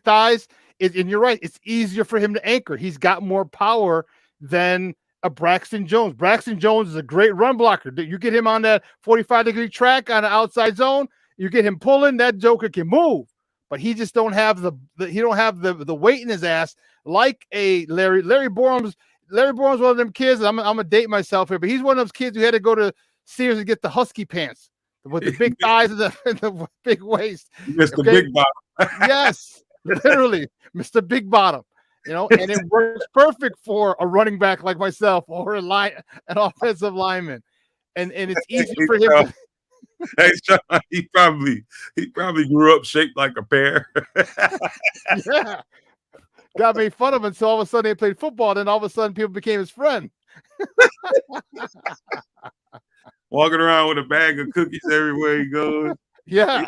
thighs. And you're right. It's easier for him to anchor. He's got more power than a Braxton Jones. Braxton Jones is a great run blocker. You get him on that 45-degree track on the outside zone, you get him pulling, that joker can move. But he just don't have the weight in his ass like a Larry Bourne's. Larry Bourne's one of them kids. I'm gonna date myself here, but he's one of those kids who had to go to Sears and get the husky pants with the big thighs and the big waist.
Mr. Big Bottom.
Yes, literally, Mr. Big Bottom. And it works perfect for a running back like myself or an offensive lineman. And it's easy for him to.
Hey, Shawn, he probably grew up shaped like a pear.
Yeah. Got made fun of until all of a sudden they played football. Then all of a sudden people became his friend.
Walking around with a bag of cookies everywhere he goes.
Yeah.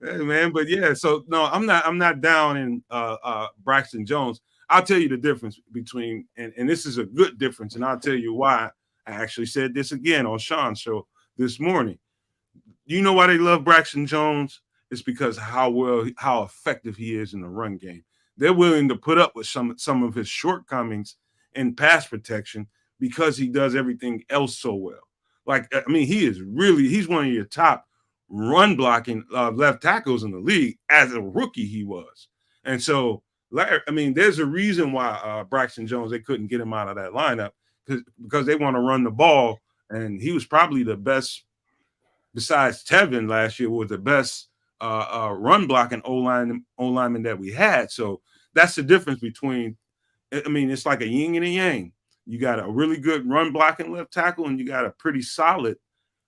Hey, man, but yeah, so no, I'm not down in Braxton Jones. I'll tell you the difference between, and this is a good difference, and I'll tell you why. I actually said this again on Shawn's show this morning. You know why they love Braxton Jones? It's because how effective he is in the run game. They're willing to put up with some of his shortcomings in pass protection because he does everything else so well. Like, I mean, he's one of your top run blocking left tackles in the league. As a rookie, he was. And so, there's a reason why Braxton Jones, they couldn't get him out of that lineup because they want to run the ball. And he was probably the best, besides Tevin last year, was the best run blocking O-lineman that we had. So that's the difference between. I mean, it's like a yin and a yang. You got a really good run blocking left tackle, and you got a pretty solid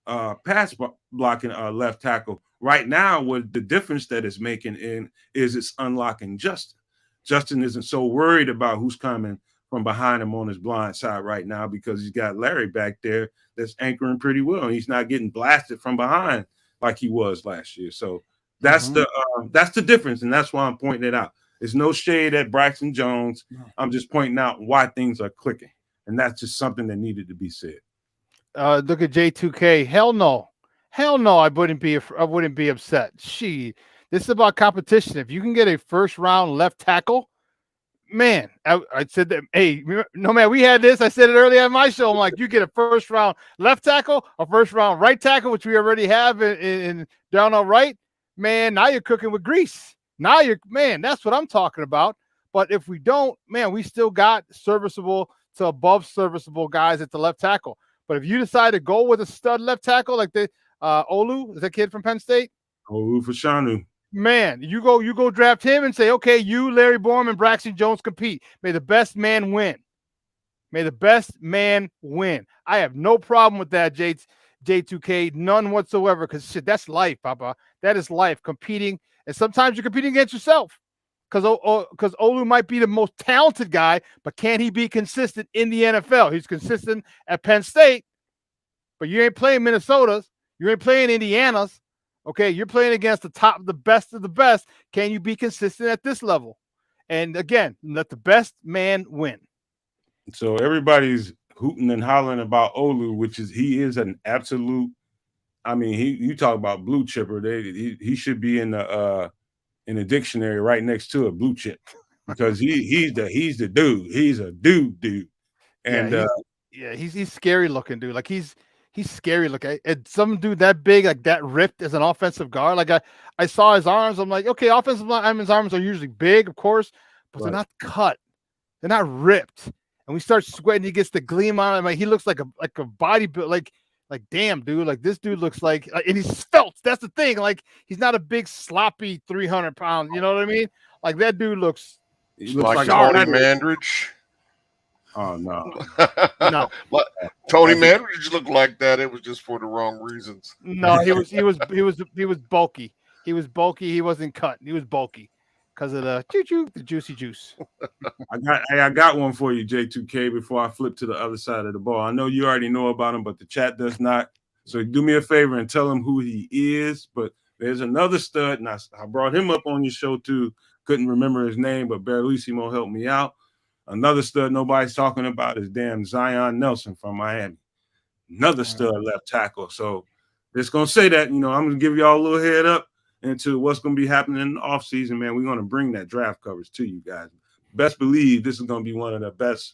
pass blocking left tackle. Right now, what the difference that it's making is it's unlocking Justin. Justin isn't so worried about who's coming from behind him on his blind side right now because he's got Larry back there that's anchoring pretty well, and he's not getting blasted from behind like he was last year. So that's the difference, and that's why I'm pointing it out. There's no shade at Braxton Jones. I'm just pointing out why things are clicking, and that's just something that needed to be said.
Look at J2K. Hell no. I wouldn't be upset. This is about competition. If you can get a first round left tackle, man, I said that. Hey, Nomad, we had this. I said it earlier on my show. I'm like, you get a first round left tackle, a first round right tackle, which we already have in down on right. Man, now you're cooking with grease. That's what I'm talking about. But if we don't, man, we still got serviceable to above serviceable guys at the left tackle. But if you decide to go with a stud left tackle like the Olu, is that kid from Penn State?
Olu Fashanu.
Man, you go draft him and say, okay, you, Larry Borum, and Braxton Jones compete. May the best man win. I have no problem with that, J2K, none whatsoever, because shit, that's life, Papa. That is life, competing. And sometimes you're competing against yourself because Olu might be the most talented guy, but can he be consistent in the NFL? He's consistent at Penn State, but you ain't playing Minnesota's. You ain't playing Indiana's. Okay, you're playing against the best of the best. Can you be consistent at this level? And again, let the best man win.
So everybody's hooting and hollering about Olu, he is an absolute. I mean, you talk about blue chipper. He should be in the dictionary right next to a blue chip because he's the dude. He's a dude. And
he's scary looking, dude. Like he's scary looking. And some dude that big, like that ripped as an offensive guard. Like I saw his arms. I'm like, okay, offensive linemen's arms are usually big, of course, but they're not cut. They're not ripped. And we start sweating. He gets the gleam on him. Like he looks like a bodybuilder. Like damn, dude. Like this dude looks like, and he's svelte. That's the thing. Like he's not a big sloppy 300 pounds. You know what I mean? Like that dude looks.
He looks like Tony Mandridge.
Oh no,
no.
Tony Mandridge looked like that. It was just for the wrong reasons.
No, he was bulky. He was bulky. He wasn't cut. He was bulky because of the juicy juice.
I got one for you, J2K. Before I flip to the other side of the ball, I know you already know about him, but the chat does not. So do me a favor and tell him who he is. But there's another stud, and I brought him up on your show too. Couldn't remember his name, but Barlissimo helped me out. Another stud nobody's talking about is damn Zion Nelson from Miami. Another stud left tackle. So just going to say that, I'm going to give y'all a little head up into what's going to be happening in the offseason, man. We're going to bring that draft coverage to you guys. Best believe this is going to be one of the best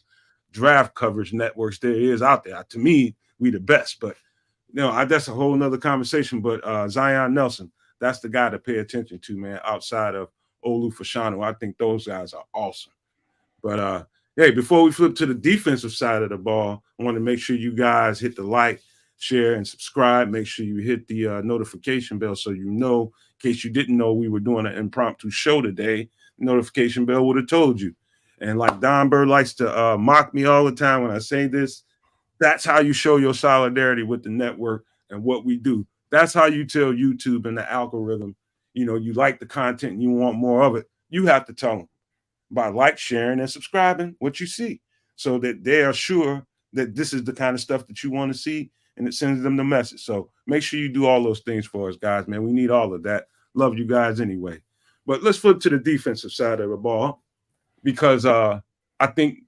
draft coverage networks there is out there. To me, we the best. But, that's a whole nother conversation. But Zion Nelson, that's the guy to pay attention to, man, outside of Olu Fashanu. I think those guys are awesome. But, hey, before we flip to the defensive side of the ball, I want to make sure you guys hit the like, share, and subscribe. Make sure you hit the notification bell so you know, in case you didn't know we were doing an impromptu show today, the notification bell would have told you. And like Don Burr likes to mock me all the time when I say this, that's how you show your solidarity with the network and what we do. That's how you tell YouTube and the algorithm, you like the content and you want more of it. You have to tell them by sharing, and subscribing what you see so that they are sure that this is the kind of stuff that you want to see, and it sends them the message. So make sure you do all those things for us, guys, man. We need all of that. Love you guys anyway. But let's flip to the defensive side of the ball because I think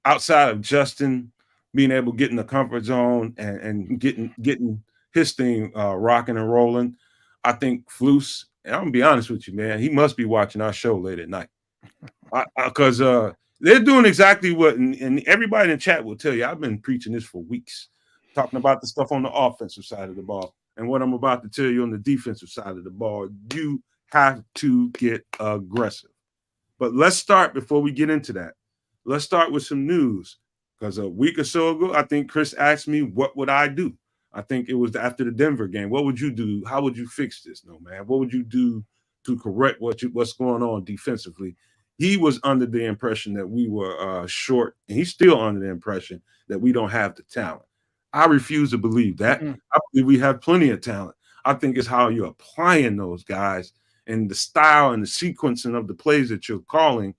outside of Justin being able to get in the comfort zone and getting his thing rocking and rolling, I think Flus, and I'm going to be honest with you, man, he must be watching our show late at night. Because they're doing exactly what, and everybody in the chat will tell you, I've been preaching this for weeks, talking about the stuff on the offensive side of the ball. And what I'm about to tell you on the defensive side of the ball, you have to get aggressive. But let's start, before we get into that, let's start with some news. Because a week or so ago, I think Chris asked me, what would I do? I think it was after the Denver game. What would you do? How would you fix this? No, man. What would you do to correct what's going on defensively? He was under the impression that we were short, and he's still under the impression that we don't have the talent. I refuse to believe that. I believe we have plenty of talent. I think it's how you're applying those guys and the style and the sequencing of the plays that you're calling,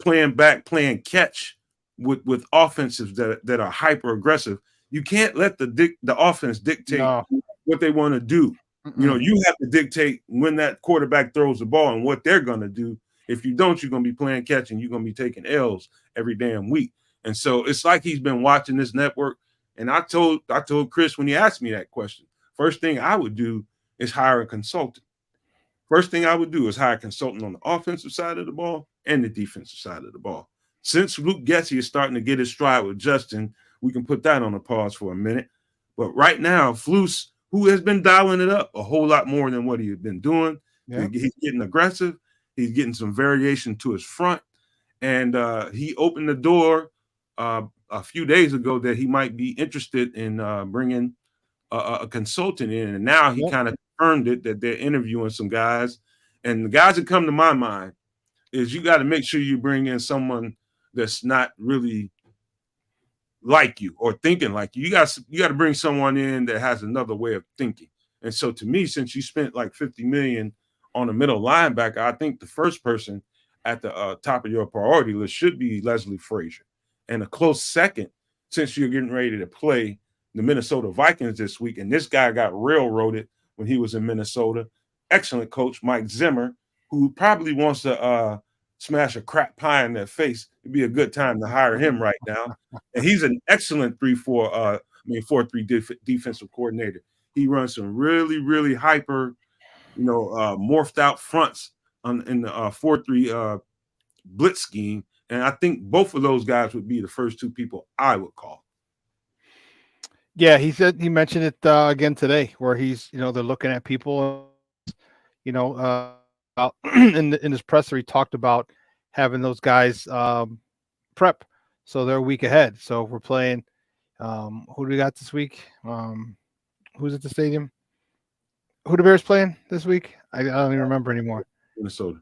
playing back, playing catch with offenses that are hyper aggressive. You can't let the offense dictate what they want to do. You know, you have to dictate when that quarterback throws the ball and what they're going to do. If you don't, you're going to be playing catch and you're going to be taking L's every damn week. And so it's like he's been watching this network. And I told Chris when he asked me that question, first thing I would do is hire a consultant. First thing I would do is hire a consultant on the offensive side of the ball and the defensive side of the ball. Since Luke Getsy is starting to get his stride with Justin, we can put that on a pause for a minute. But right now, Flus, who has been dialing it up a whole lot more than what he had been doing, he's getting aggressive. He's getting some variation to his front. And he opened the door a few days ago that he might be interested in bringing a consultant in. And now he kind of confirmed it that they're interviewing some guys. And the guys that come to my mind is you got to make sure you bring in someone that's not really like you or thinking like you. You got to bring someone in that has another way of thinking. And so to me, since you spent like $50 million on a middle linebacker, I think the first person at the top of your priority list should be Leslie Frazier. And a close second, since you're getting ready to play the Minnesota Vikings this week, and this guy got railroaded when he was in Minnesota. Excellent coach, Mike Zimmer, who probably wants to smash a crap pie in their face. It'd be a good time to hire him right now. And he's an excellent 4-3 defensive coordinator. He runs some really, really hyper, morphed out fronts in the 4-3 blitz scheme. And I think both of those guys would be the first two people I would call.
Yeah, he mentioned it again today, where he's, they're looking at people, in his presser, he talked about having those guys prep, so they're a week ahead. So if we're playing, who do we got this week? Who's at the stadium? Who the Bears playing this week? I don't even remember anymore. Minnesota.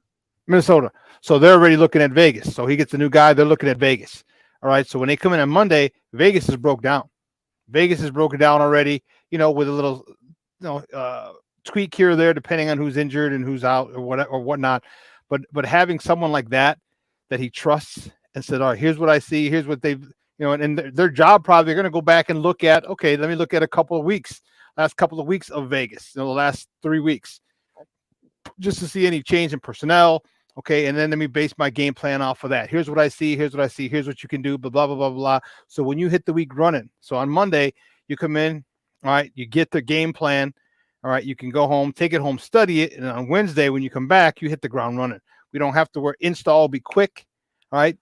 So they're already looking at Vegas. So he gets a new guy. They're looking at Vegas. All right. So when they come in on Monday, Vegas is broke down. Vegas is broken down already, with a little, tweak here or there, depending on who's injured and who's out or whatnot. But having someone like that he trusts and said, all right, here's what I see. Here's what they've, and their job probably, they're going to go back and look at, okay, let me look at last couple of weeks of Vegas, the last 3 weeks, just to see any change in personnel. Okay. And then let me base my game plan off of that. Here's what I see. Here's what I see. Here's what you can do, blah, blah, blah, blah, blah. So when you hit the week running, so on Monday, you come in, all right, you get the game plan. All right, you can go home, take it home, study it. And on Wednesday, when you come back, you hit the ground running. We don't have to work. Install, be quick. All right.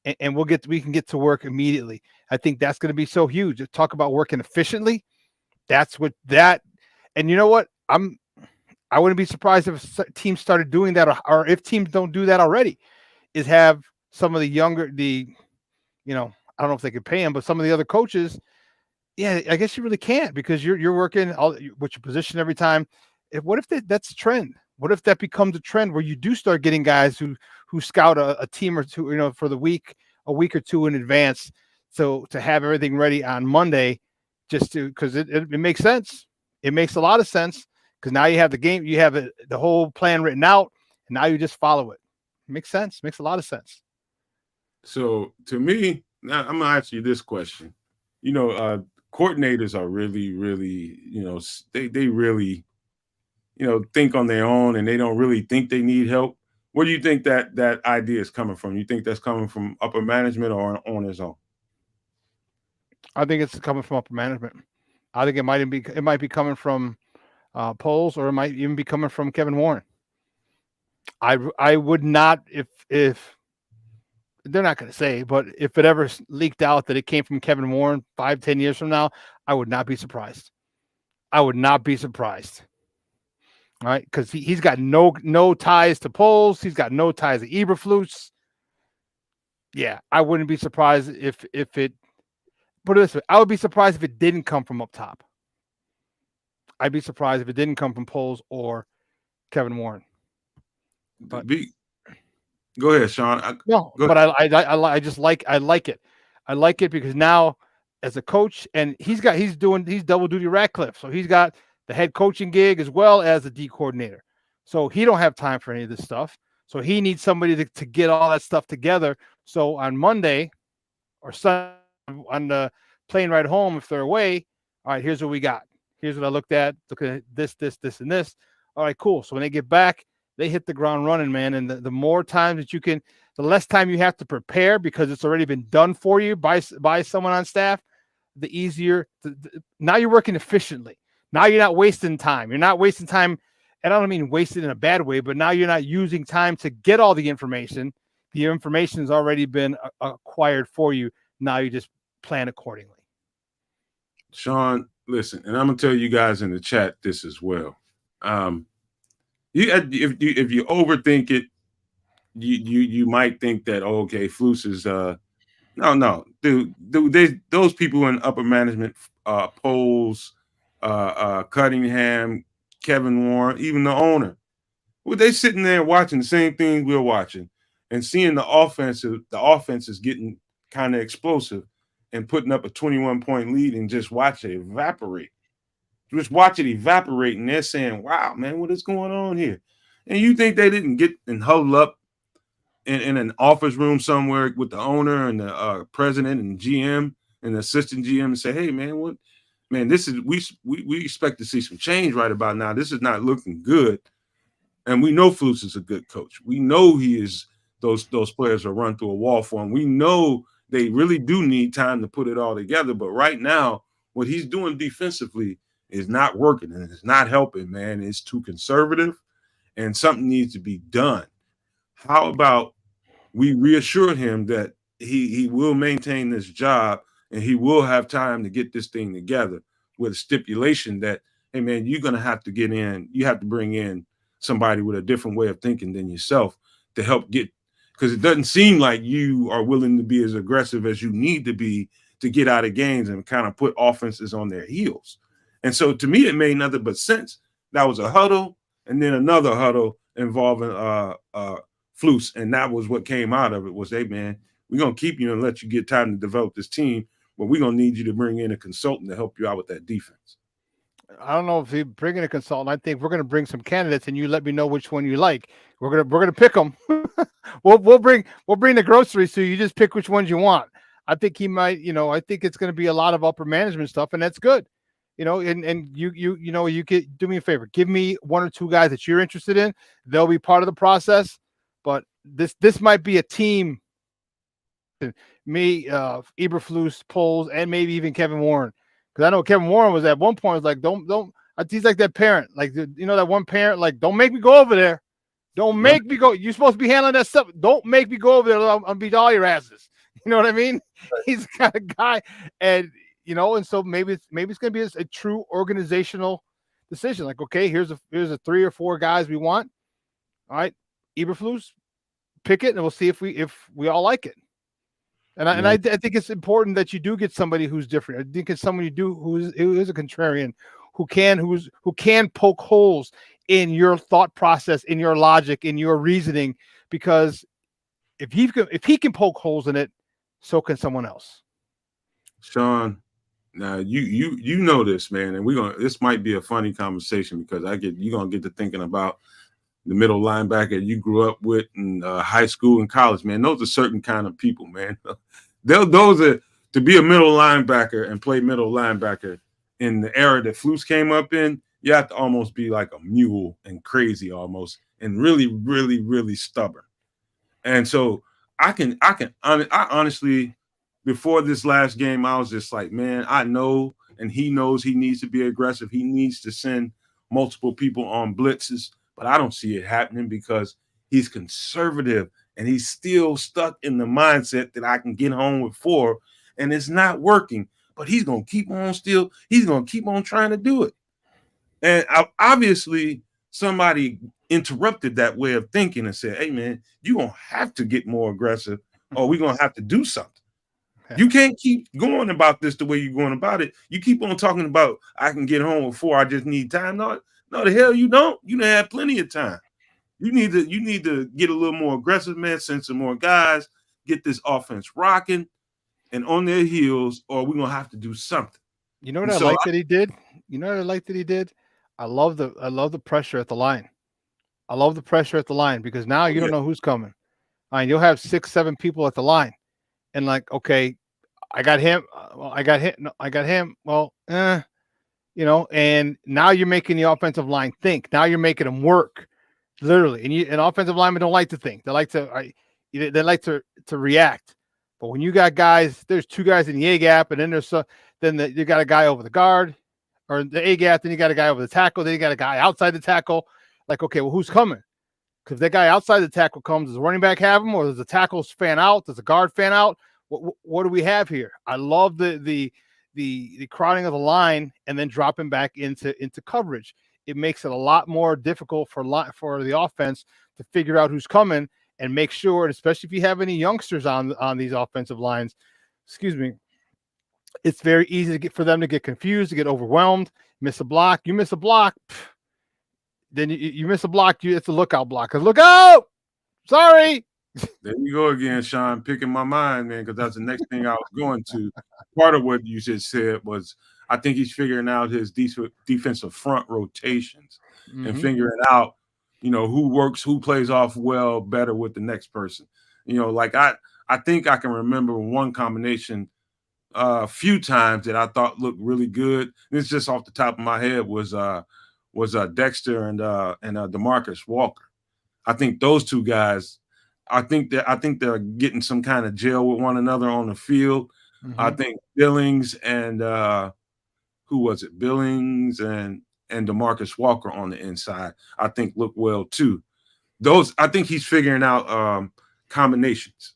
And we can get to work immediately. I think that's going to be so huge. Talk about working efficiently. And you know what? I wouldn't be surprised if teams started doing that, or if teams don't do that already, is have some of the younger, I don't know if they could pay them, but some of the other coaches, yeah, I guess you really can't, because you're working with your position every time. What if that's a trend? What if that becomes a trend where you do start getting guys who scout a team or two, for the week, a week or two in advance, so to have everything ready on Monday, because it makes sense. It makes a lot of sense, because now you have the game, you have the whole plan written out, and now you just follow it. Makes sense. Makes a lot of sense.
So to me, now I'm gonna ask you this question. Coordinators are really, really, they really, think on their own, and they don't really think they need help. Where do you think that idea is coming from? You think that's coming from upper management or on his own?
I think it's coming from upper management. I think it might be coming from Poles, or it might even be coming from Kevin Warren. I would not, if they're not going to say, but if it ever leaked out that it came from Kevin Warren 5-10 years from now, I would not be surprised. All right, because he's got no ties to Poles. He's got no ties to Eberflus. Yeah, I wouldn't be surprised if it put it this way, I would be surprised if it didn't come from up top. I'd be surprised if it didn't come from Poles or Kevin Warren. But
go ahead, Shawn.
I just like it. I like it because now as a coach, and he's double duty Ratcliffe, so he's got the head coaching gig as well as the D coordinator. So he don't have time for any of this stuff. So he needs somebody to get all that stuff together. So on Monday or Sunday on the plane ride home, if they're away, all right, here's what we got. Here's what I looked at. Look at this, and this. All right, cool. So when they get back, they hit the ground running, man. And the more times that you can, the less time you have to prepare because it's already been done for you by someone on staff, the easier. Now you're working efficiently. Now you're not wasting time. You're not wasting time. And I don't mean wasted in a bad way, but now you're not using time to get all the information. The information has already been acquired for you. Now you just plan accordingly.
Shawn, listen, and I'm gonna tell you guys in the chat this as well. If you overthink it, you might think that okay, Flus is no, dude, those people in upper management, Poles, Cunningham, Kevin Warren, even the owner, well, they sitting there watching the same thing we're watching and seeing the offense is getting kind of explosive and putting up a 21-point lead and just watch it evaporate. Just watch it evaporate, and they're saying, wow, man, what is going on here? And you think they didn't get and huddle up in an office room somewhere with the owner and the president and GM and the assistant GM and say, hey, man, this is we expect to see some change right about now. This is not looking good. And we know Flus is a good coach. We know he is those players will run through a wall for him. We know they really do need time to put it all together. But right now, what he's doing defensively is not working and it's not helping, man. It's too conservative and something needs to be done. How about we reassure him that he will maintain this job and he will have time to get this thing together with a stipulation that, hey, man, you're going to have to get in. You have to bring in somebody with a different way of thinking than yourself to help get, because it doesn't seem like you are willing to be as aggressive as you need to be to get out of games and kind of put offenses on their heels. And so to me, it made nothing but sense. That was a huddle and then another huddle involving Flus. And that was what came out of it was, hey, man, we're going to keep you and let you get time to develop this team, but we're going to need you to bring in a consultant to help you out with that defense.
I don't know if you bring in a consultant. I think we're going to bring some candidates, and you let me know which one you like. We're gonna pick them. we'll bring the groceries, so you just pick which ones you want. I think he might. I think it's going to be a lot of upper management stuff, and that's good. And you could do me a favor. Give me one or two guys that you're interested in. They'll be part of the process. But this might be a team. Me, Eberflus, Poles, and maybe even Kevin Warren. Because I know Kevin Warren was at one point was like, don't. He's like that parent, like that one parent, like, don't make me go over there. Don't make me go. You're supposed to be handling that stuff. Don't make me go over there. I'll beat all your asses. You know what I mean? Right. He's the kind of guy, and so maybe it's going to be a true organizational decision. Like, okay, here's a 3 or 4 guys we want. All right, Eberflus, pick it, and we'll see if we all like it. And I think it's important that you do get somebody who's different. I think it's someone who is a contrarian, who can poke holes in your thought process, in your logic, in your reasoning. Because if he can poke holes in it, so can someone else.
Shawn, now you know this, man, and this might be a funny conversation because you're gonna get to thinking about the middle linebacker you grew up with in high school and college, man. Those are certain kind of people, man. Those are to be a middle linebacker and play middle linebacker in the era that Flus came up in. You have to almost be like a mule and crazy almost, and really, really, really stubborn. And so I honestly, before this last game, I was just like, man, I know, and he knows he needs to be aggressive. He needs to send multiple people on blitzes. But I don't see it happening because he's conservative and he's still stuck in the mindset that I can get home with 4, and it's not working. But he's going to keep on trying to do it. And obviously somebody interrupted that way of thinking and said, hey, man, you're going to have to get more aggressive or we're going to have to do something. You can't keep going about this the way you're going about it. You keep on talking about I can get home before I just need time. No, no, the hell you don't. You don't have plenty of time. You need to get a little more aggressive, man. Send some more guys, get this offense rocking and on their heels, or we're gonna have to do something.
You know what
And
I
so
like that he did? You know what I like that he did? I love the pressure at the line. I love the pressure at the line because now you don't know who's coming. You'll have 6, 7 people at the line, and like, okay, I got him. Well, I got him. No, I got him. Well, you know, and now you're making the offensive line think. Now you're making them work, literally. And offensive linemen don't like to think. They like to react. But when you got guys, there's 2 guys in the A gap, and then you got a guy over the guard, or the A gap. Then you got a guy over the tackle. Then you got a guy outside the tackle. Like, okay, well, who's coming? Because that guy outside the tackle comes, does the running back have him, or does the tackles fan out? Does the guard fan out? What do we have here? I love the crowding of the line and then dropping back into coverage. It makes it a lot more difficult for the offense to figure out who's coming and make sure, especially if you have any youngsters on these offensive lines, it's very easy for them to get confused, to get overwhelmed, miss a block. You miss a block, then you miss a block. It's a lookout block. Because look out! Sorry.
There you go again, Shawn, picking my mind, man, because that's the next thing I was going to. Part of what you just said was I think he's figuring out his defensive front rotations and figuring out, you know, who works, who plays off well better with the next person. You know, like I think I can remember one combination a few times that I thought looked really good. It's just off the top of my head was Dexter and DeMarcus Walker. I think those 2 guys, I think they're getting some kind of gel with one another on the field. I think Billings and who was it? Billings and DeMarcus Walker on the inside, I think look well too. I think he's figuring out combinations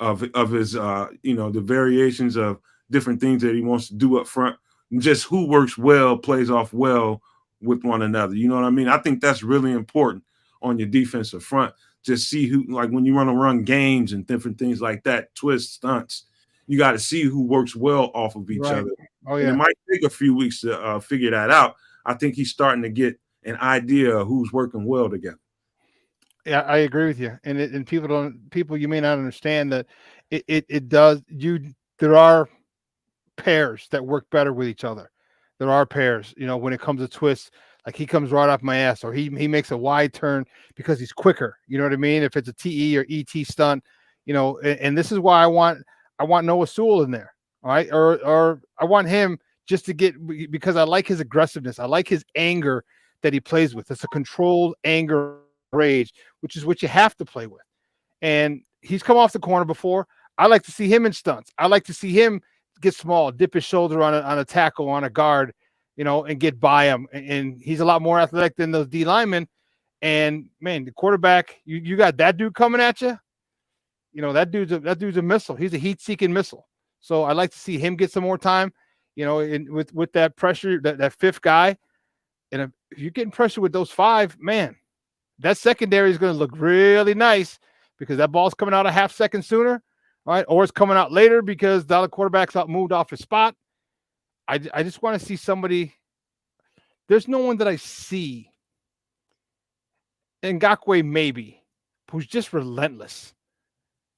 of his you know, the variations of different things that he wants to do up front. Just who works well, plays off well with one another. You know what I mean? I think that's really important on your defensive front. Just see who, like when you want to run games and different things like that, twist stunts, you got to see who works well off of each other.
Oh, yeah.
And it might take a few weeks to figure that out. I think he's starting to get an idea of who's working well together.
Yeah, I agree with you. And people you may not understand that it does. There are pairs that work better with each other. There are pairs, you know, when it comes to twists. Like he comes right off my ass, or he makes a wide turn because he's quicker. You know what I mean? If it's a TE or ET stunt, you know, and this is why I want Noah Sewell in there. All right. Or I want him just to get, because I like his aggressiveness. I like his anger that he plays with. It's a controlled anger, rage, which is what you have to play with. And he's come off the corner before. I like to see him in stunts. I like to see him get small, dip his shoulder on a tackle, on a guard, you know, and get by him. And he's a lot more athletic than those D linemen. And man, the quarterback, you got that dude coming at you. You know, that dude's a missile. He's a heat-seeking missile. So I'd like to see him get some more time, you know, with that pressure, that 5th guy. And if you're getting pressure with those 5, man, that secondary is going to look really nice because that ball's coming out a half second sooner, right? Or it's coming out later because the other quarterback's out moved off his spot. I just want to see somebody. There's no one that I see. Ngakoue maybe, who's just relentless.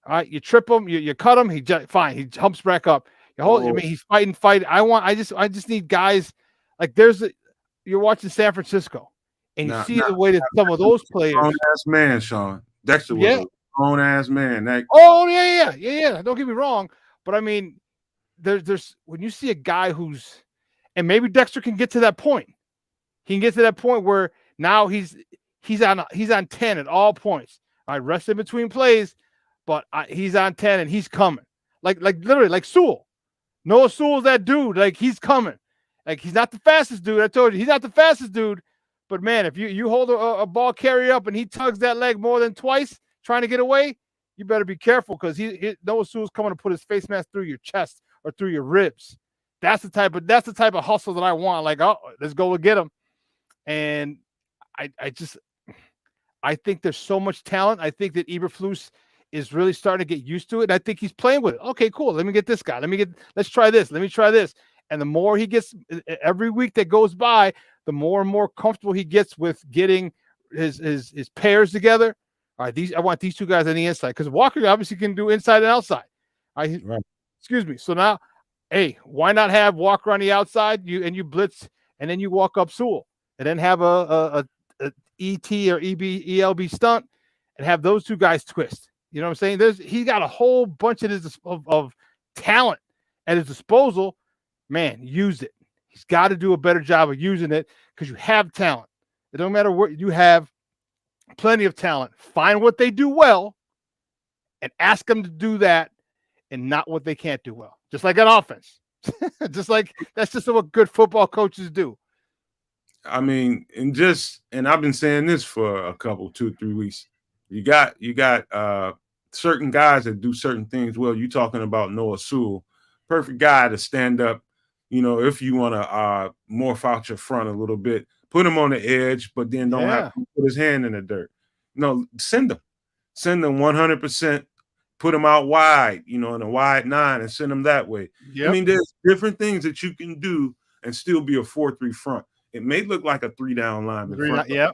All right, you trip him, you cut him, he jumps back up. I mean, he's fighting. I just need guys like you're watching San Francisco, and you see the way that some of those players.
Grown-ass man, Shawn. Dexter was a grown-ass man.
Yeah. Don't get me wrong, but I mean, there's when you see a guy who's, and maybe Dexter can get to that point. He can get to that point where now he's on 10 at all points. I rest in between plays, but he's on 10 and he's coming. Like literally, like Sewell. Noah Sewell's that dude. Like he's coming. Like he's not the fastest dude. I told you he's not the fastest dude. But man, if you hold a ball carrier up and he tugs that leg more than twice trying to get away, you better be careful because Noah Sewell's coming to put his face mask through your chest or through your ribs. That's the type of hustle that I want. Like, oh, let's go get him. And I think there's so much talent. I think that Eberflus is really starting to get used to it. And I think he's playing with it. Okay, cool. Let me get this guy. Let's try this. Let me try this. And the more he gets, every week that goes by, the more and more comfortable he gets with getting his pairs together. All right, I want these two guys on the inside because Walker obviously can do inside and outside. Right. Excuse me. So now, hey, why not have Walker on the outside? You blitz, and then you walk up Sewell, and then have a ET or ELB stunt, and have those two guys twist. You know what I'm saying? He's got a whole bunch of talent at his disposal. Man, use it. He's got to do a better job of using it because you have talent. It don't matter what you have, plenty of talent. Find what they do well and ask them to do that and not what they can't do well. Just like an offense. That's just what good football coaches do.
I mean, and I've been saying this for a couple, 2-3 weeks. You got certain guys that do certain things well. You talking about Noah Sewell, perfect guy to stand up. You know, if you want to morph out your front a little bit, put him on the edge, but then don't have to put his hand in the dirt. No, send him 100%. Put him out wide, you know, in a wide 9 and send him that way. Yep. I mean, there's different things that you can do and still be a 4-3 front. It may look like a 3-down lineman.
Yep.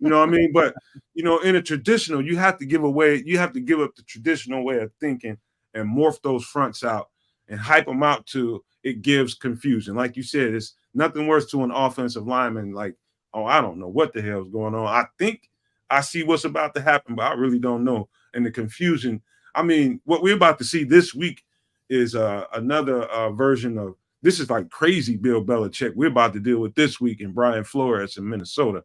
You know what I mean? But, you know, in a traditional, you have to give up the traditional way of thinking and morph those fronts out and hype them out to it gives confusion. Like you said, it's nothing worse to an offensive lineman like, oh, I don't know what the hell is going on. I think I see what's about to happen, but I really don't know. And the confusion, I mean, what we're about to see this week is another version of this is like crazy Bill Belichick. We're about to deal with this week in Brian Flores in Minnesota.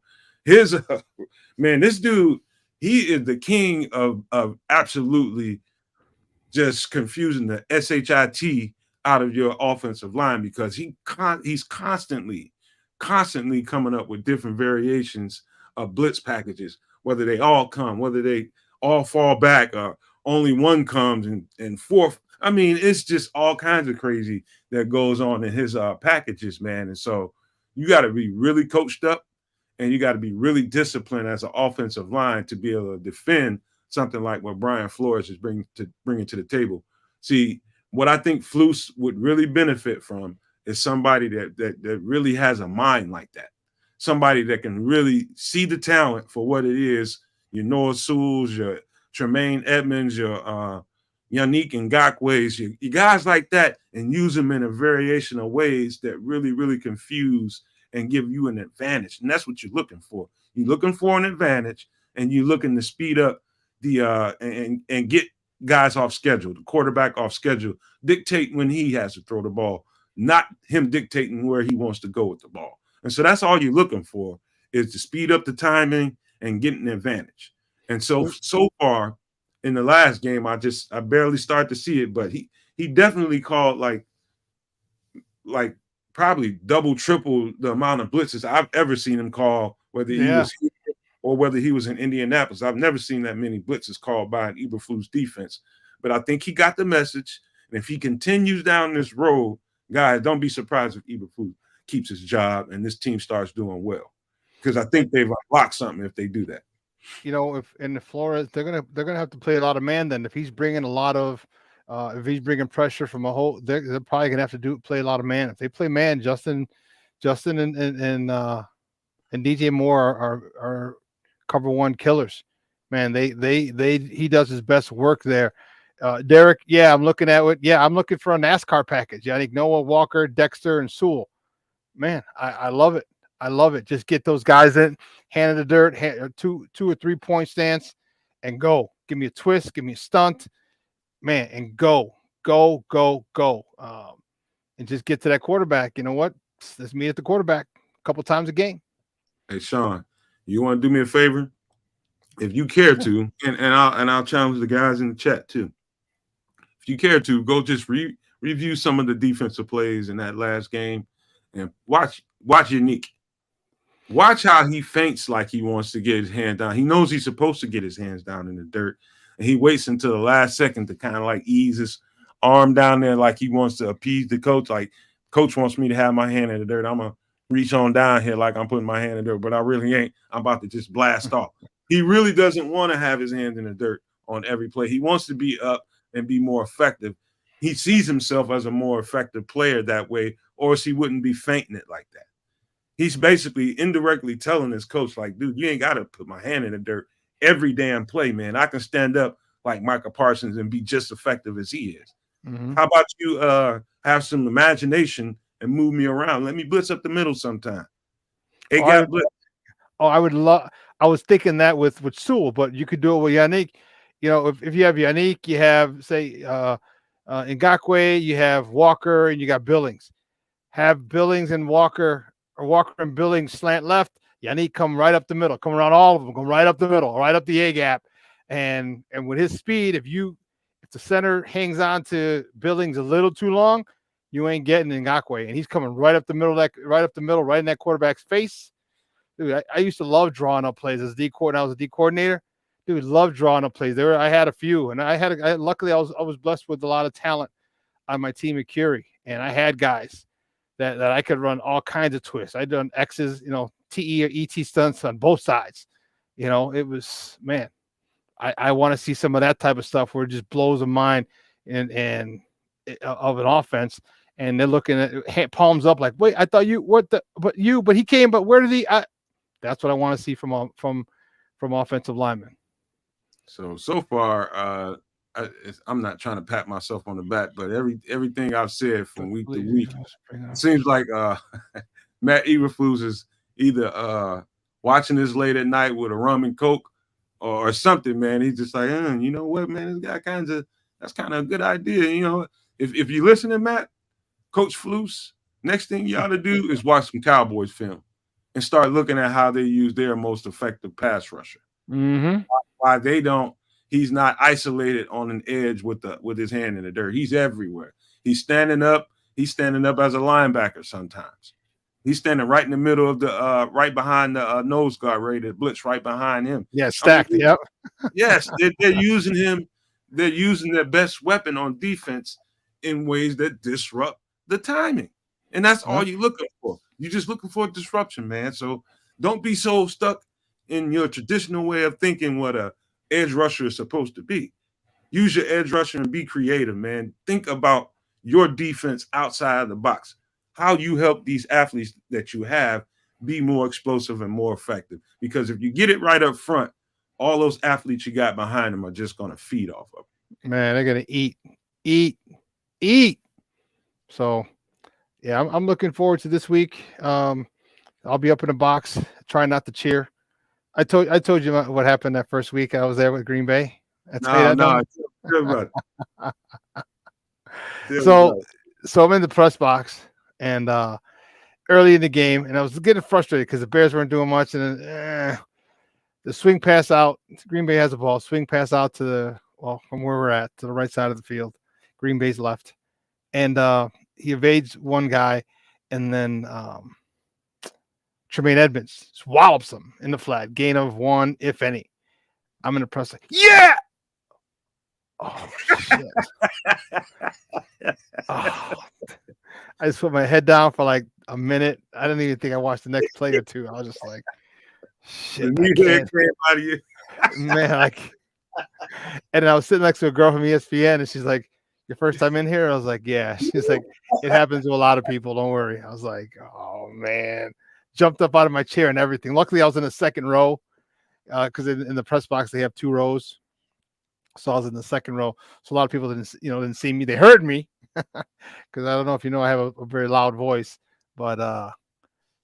Man, this dude, he is the king of absolutely just confusing the SHIT out of your offensive line because he's constantly coming up with different variations of blitz packages, whether they all come, whether they all fall back, or only one comes and fourth. I mean, it's just all kinds of crazy that goes on in his packages, man. And so you got to be really coached up and you got to be really disciplined as an offensive line to be able to defend something like what Brian Flores is bringing to the table. See, what I think Flus would really benefit from is somebody that really has a mind like that. Somebody that can really see the talent for what it is. Your Noah Sewell's, your Tremaine Edmonds, your Yannick Ngakwe's, your guys like that, and use them in a variation of ways that really, really confuse and give you an advantage. And that's what you're looking for. You're looking for an advantage, and you're looking to speed up the and get guys off schedule, the quarterback off schedule, dictate when he has to throw the ball, not him dictating where he wants to go with the ball. And so that's all you're looking for is to speed up the timing and get an advantage. And so far in the last game, I barely start to see it, but he definitely called like probably double, triple the amount of blitzes I've ever seen him call, whether he was here or whether he was in Indianapolis. I've never seen that many blitzes called by an Eberflus defense. But I think he got the message. And if he continues down this road, guys, don't be surprised if Eberflus keeps his job and this team starts doing well. Because I think they've unlocked something if they do that.
You know, if in the Flores, they're gonna have to play a lot of man. Then if he's bringing a lot of, if he's bringing pressure from a whole, they're probably gonna have to play a lot of man. If they play man, Justin, and DJ Moore are cover one killers. Man, he does his best work there. Derek, yeah, I'm looking at it. Yeah, I'm looking for a NASCAR package. Yeah, I think Noah, Walker, Dexter, and Sewell. Man, I love it. I love it. Just get those guys in, hand in the dirt, 2 or 3 point stance, and go. Give me a twist, give me a stunt, man, and go. And just get to that quarterback. You know what? Let's meet at the quarterback a couple times a game.
Hey, Shawn, you want to do me a favor? If you care to, and I'll challenge the guys in the chat too. If you care to, go just review some of the defensive plays in that last game and watch Yannick. Watch how he feints like he wants to get his hand down. He knows he's supposed to get his hands down in the dirt, and he waits until the last second to kind of like ease his arm down there like he wants to appease the coach. Like, coach wants me to have my hand in the dirt. I'm going to reach on down here like I'm putting my hand in the dirt, but I really ain't. I'm about to just blast off. He really doesn't want to have his hand in the dirt on every play. He wants to be up and be more effective. He sees himself as a more effective player that way, or else he wouldn't be fainting it like that. He's basically indirectly telling his coach, like, dude, you ain't got to put my hand in the dirt every damn play, man. I can stand up like Michael Parsons and be just effective as he is.
Mm-hmm.
How about you have some imagination and move me around? Let me blitz up the middle sometime. Blitz.
I would love. I was thinking that with Sewell, but you could do it with Yannick. You know, if you have Yannick, you have say Ngakwe, you have Walker, and you got Billings. Have Billings and Walker, or Walker and Billings slant left. Yannick come right up the middle, come around all of them, come right up the middle, right up the A gap, and with his speed, if the center hangs on to Billings a little too long, you ain't getting Ngakwe, and he's coming right up the middle, right in that quarterback's face. Dude, I used to love drawing up plays as D coordinator. I was a D coordinator. Dude, loved drawing up plays. I had a few, and luckily I was blessed with a lot of talent on my team at Curie, and I had guys that I could run all kinds of twists. I'd done X's, TE or ET stunts on both sides. It was, man, I want to see some of that type of stuff where it just blows the mind and of an offense, and they're looking at palms up like, wait, I thought but he came, but where did he? That's what I want to see from offensive linemen.
So far, I'm not trying to pat myself on the back, but everything I've said from week to week, it seems like Matt Eberflus is either watching this late at night with a rum and coke or something, man. He's just like, you know what, man, this guy that's kind of a good idea. If you listen to Matt, Coach Flus, next thing you ought to do is watch some Cowboys film and start looking at how they use their most effective pass rusher.
Mm-hmm.
Why he's not isolated on an edge with his hand in the dirt. He's everywhere. He's standing up as a linebacker sometimes. He's standing right in the middle of the right behind the nose guard, ready to blitz right behind him.
Yeah, stacked. Yep.
Yes, they're using him. They're using their best weapon on defense in ways that disrupt the timing. And that's all you're looking for. You're just looking for a disruption, man. So don't be so stuck in your traditional way of thinking what a edge rusher is supposed to be. Use your edge rusher and be creative, man. Think about your defense outside of the box. How you help these athletes that you have be more explosive and more effective. Because if you get it right up front, all those athletes you got behind them are just going to feed off of it.
Man, they're going to eat. So, yeah, I'm looking forward to this week. I'll be up in the box, trying not to cheer. I told you what happened that first week I was there with Green Bay.
No.
So I'm in the press box and early in the game, and I was getting frustrated because the Bears weren't doing much, and then the swing pass out. Green Bay has the ball. Swing pass out from where we're at to the right side of the field. Green Bay's left, and he evades one guy, and then Tremaine Edmonds just wallops him in the flat. Gain of 1, if any. I'm in the press. Yeah. Oh shit. I just put my head down for like a minute. I didn't even think I watched the next play or two. I was just like, shit. Man, and I was sitting next to a girl from ESPN, and she's like, "Your first time in here?" I was like, "Yeah." She's like, "It happens to a lot of people. Don't worry." I was like, "Oh man." Jumped up out of my chair and everything. Luckily, I was in the second row because in the press box they have 2 rows. So I was in the second row. So a lot of people didn't see me. They heard me because I don't know if you know I have a very loud voice, but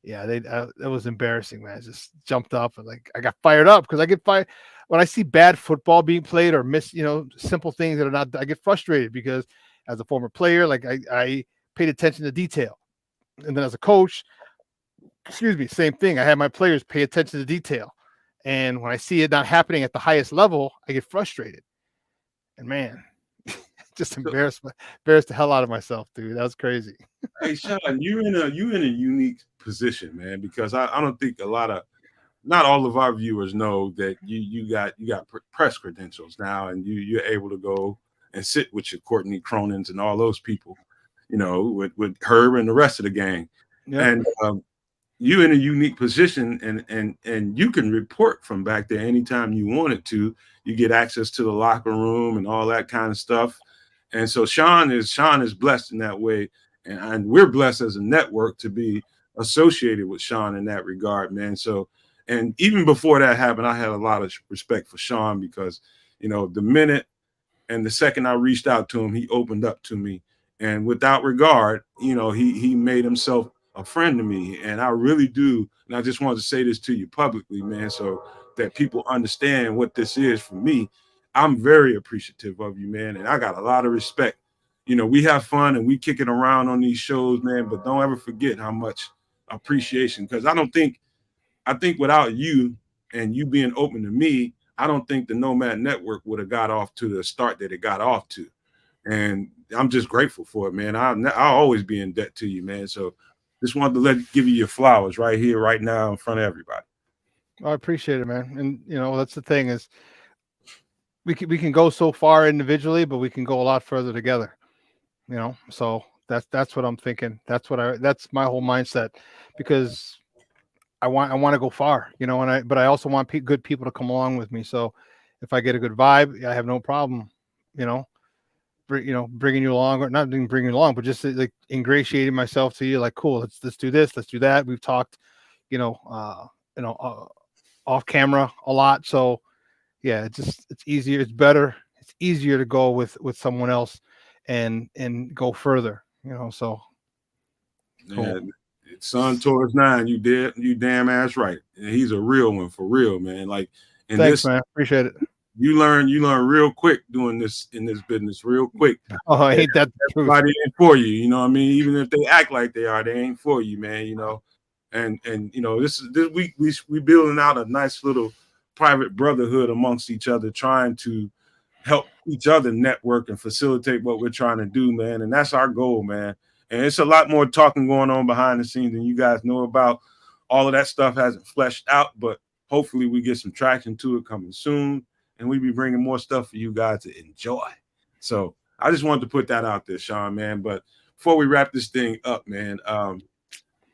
yeah, it was embarrassing, man. I just jumped up and I got fired up because I get fired when I see bad football being played or miss simple things that are not. I get frustrated because as a former player, I paid attention to detail, and then as a coach. Same thing. I had my players pay attention to detail. And when I see it not happening at the highest level, I get frustrated. And man, just embarrassed the hell out of myself, dude. That was crazy.
Hey, Shawn, you're in a unique position, man, because I don't think not all of our viewers know that you got press credentials now, and you're able to go and sit with your Courtney Cronins and all those people, with Herb and the rest of the gang.
Yeah.
And you're in a unique position, and you can report from back there anytime you wanted to. You get access to the locker room and all that kind of stuff. And so Shawn is blessed in that way, and we're blessed as a network to be associated with Shawn in that regard, man. So, and even before that happened, I had a lot of respect for Shawn because, the minute and the second I reached out to him, he opened up to me, and without regard, he made himself a friend to me, and I really do. And I just wanted to say this to you publicly, man, so that people understand what this is for me. I'm very appreciative of you, man, and I got a lot of respect. We have fun and we kick it around on these shows, man, but don't ever forget how much appreciation, because I think without you and you being open to me, I don't think the Nomad Network would have got off to the start that it got off to. And I'm just grateful for it, man. I'll always be in debt to you, man. So just wanted to give you your flowers right here, right now, in front of everybody.
I appreciate it, man. And that's the thing is we can go so far individually, but we can go a lot further together. So that's what I'm thinking. That's my whole mindset, because I want to go far, but I also want good people to come along with me. So if I get a good vibe, I have no problem, bringing you along, or not bringing you along, but just like ingratiating myself to you. Like, cool, let's do this, let's do that. We've talked, off camera a lot. So yeah, it's easier. It's better. It's easier to go with someone else and go further, so. Cool.
Yeah, son towards 9, you damn ass right. And he's a real one, for real, man. Like, and
thanks, man. Appreciate it.
You learn real quick doing this in this business, real quick.
Oh, I hate that.
Everybody ain't for you, you know what I mean? Even if they act like they are, they ain't for you, man. And this we building out a nice little private brotherhood amongst each other, trying to help each other network and facilitate what we're trying to do, man. And that's our goal, man. And it's a lot more talking going on behind the scenes than you guys know about. All of that stuff hasn't fleshed out, but hopefully we get some traction to it coming soon, and we be bringing more stuff for you guys to enjoy. So I just wanted to put that out there, Shawn, man. But before we wrap this thing up, man,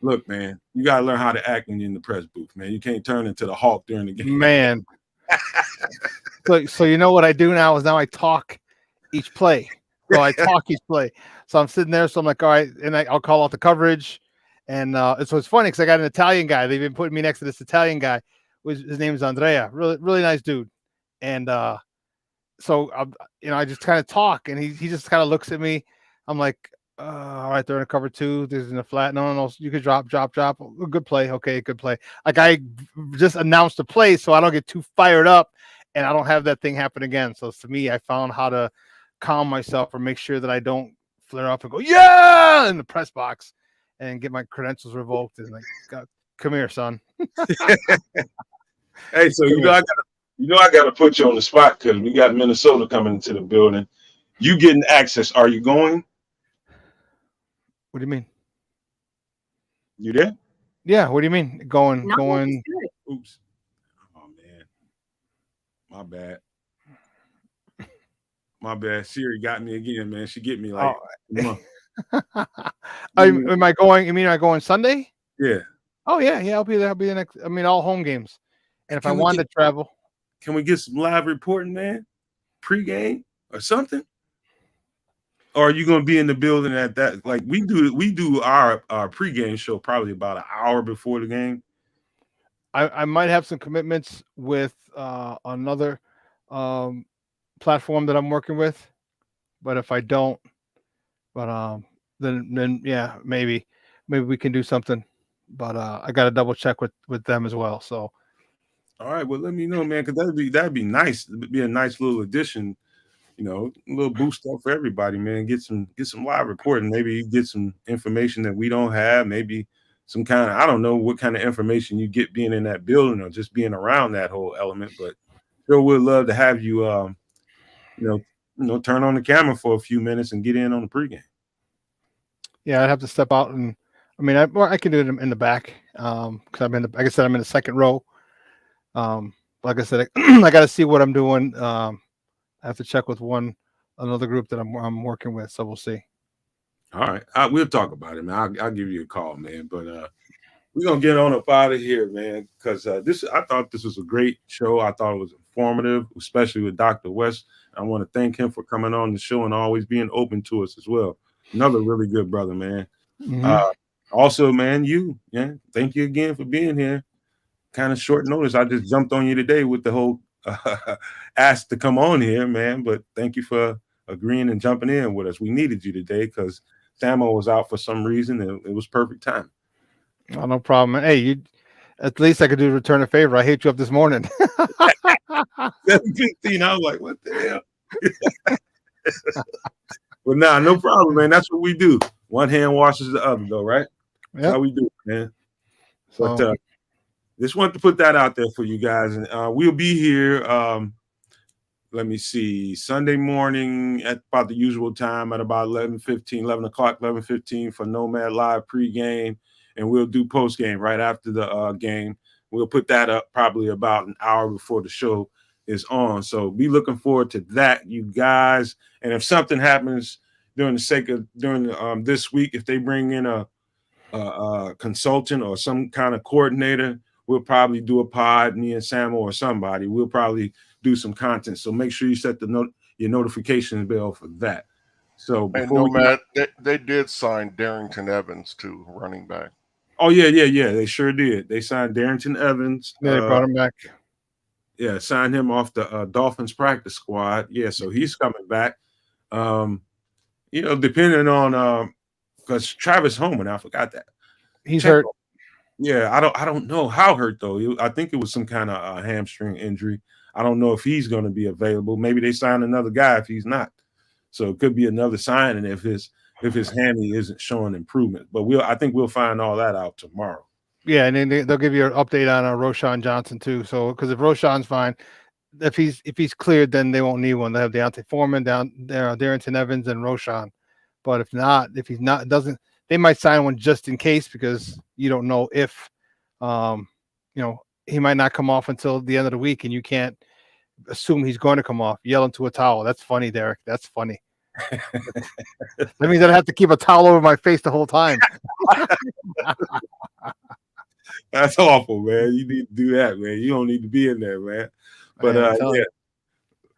look, man, you got to learn how to act when you're in the press booth, man. You can't turn into the Hulk during the game.
Man. So you know what I do now is I talk each play. So I talk each play. So I'm sitting there. So I'm like, all right. And I'll call out the coverage. And so it's funny because I got an Italian guy. They've been putting me next to this Italian guy. His name is Andrea. Really, really nice dude. And so I just kind of talk, and he just kind of looks at me. I'm like, all right, they're in a cover 2. There's in a flat. No. You could drop. Good play. Okay, good play. Like, I just announced the play so I don't get too fired up and I don't have that thing happen again. So to me, I found how to calm myself or make sure that I don't flare up and go, yeah, in the press box and get my credentials revoked. And like, come here, son.
Hey, so I gotta put you on the spot because we got Minnesota coming into the building. You getting access? Are you going?
What do you mean?
You there?
Yeah. What do you mean? Going.
Oops. Oh man. My bad. My bad. Siri got me again, man. She get me like.
Am I going? You mean I going Sunday?
Yeah.
Oh yeah. I'll be there. I'll be the next. I mean, all home games. And if I wanted to travel,
can we get some live reporting, man? Pre-game or something? Or are you going to be in the building at that? Like we do our pre-game show probably about an hour before the game.
I might have some commitments with another platform that I'm working with, but if I don't, then yeah, maybe we can do something. But I got to double check with them as well. So.
All right, well, let me know, man, because that'd be nice. It'd be a nice little addition, a little boost up for everybody, man. Get some live reporting. Maybe get some information that we don't have. Maybe some kind of, I don't know what kind of information you get being in that building or just being around that whole element. But sure would love to have you, turn on the camera for a few minutes and get in on the pregame.
Yeah, I'd have to step out, and I mean, I can do it in the back because I'm in the second row. Like I said, I got to see what I'm doing. I have to check with another group that I'm working with, so we'll see.
All right, we'll talk about it, man. I'll give you a call, man. But we're gonna get on up out of here, man, because I thought this was a great show. I thought it was informative, especially with Dr. West. I want to thank him for coming on the show and always being open to us as well. Another really good brother, man. Also, man, thank you again for being here. Kind of short notice. I just jumped on you today with the whole ask to come on here, man. But thank you for agreeing and jumping in with us. We needed you today because Samo was out for some reason, and it was perfect time.
Oh, no problem. Hey, at least I could do return a favor. I hit you up this morning.
7:15. I was like, what the hell? But nah, no problem, man. That's what we do. One hand washes the other, though, right? That's how we do it, man. But just wanted to put that out there for you guys. And we'll be here, let me see, Sunday morning at about the usual time at about 11 o'clock, 11:15 for Nomad Live pregame. And we'll do postgame right after the game. We'll put that up probably about an hour before the show is on. So be looking forward to that, you guys. And if something happens during this week, if they bring in a consultant or some kind of coordinator, we'll probably do a pod, me and Samo or somebody. We'll probably do some content. So make sure you set your notification bell for that. So before
Nomad, they did sign Darrington Evans too, running back.
Oh yeah. They sure did. They signed Darrington Evans.
Yeah, they brought him back.
Yeah, signed him off the Dolphins practice squad. Yeah, so he's coming back. Depending on because Travis Homan, I forgot that
he's hurt.
Yeah, I don't know how hurt though. I think it was some kind of hamstring injury. I don't know if he's going to be available. Maybe they sign another guy if he's not. So it could be another signing if his hammy isn't showing improvement. But I think we'll find all that out tomorrow.
Yeah, and then they'll give you an update on Shawn Johnson too. So because if Roshan's fine, if he's cleared, then they won't need one. They have Deontay Foreman down there, Darrington Evans, and Roshan. But if he's not, they might sign one just in case because you don't know if, he might not come off until the end of the week, and you can't assume he's going to come off. Yell into a towel. That's funny, Derek. That's funny. That means I have to keep a towel over my face the whole time.
That's awful, man. You need to do that, man. You don't need to be in there, man. But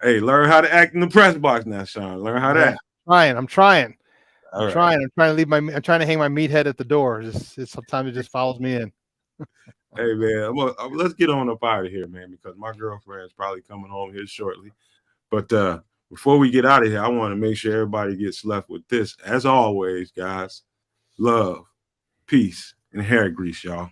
hey, learn how to act in the press box now, Shawn. Learn how to act.
I'm trying.
I'm
trying to trying to hang my meathead at the door. Sometimes it just follows me in.
Hey man, let's get on up out of here, man, because my girlfriend's probably coming home here shortly. But before we get out of here, I want to make sure everybody gets left with this. As always, guys, love, peace, and hair grease, y'all.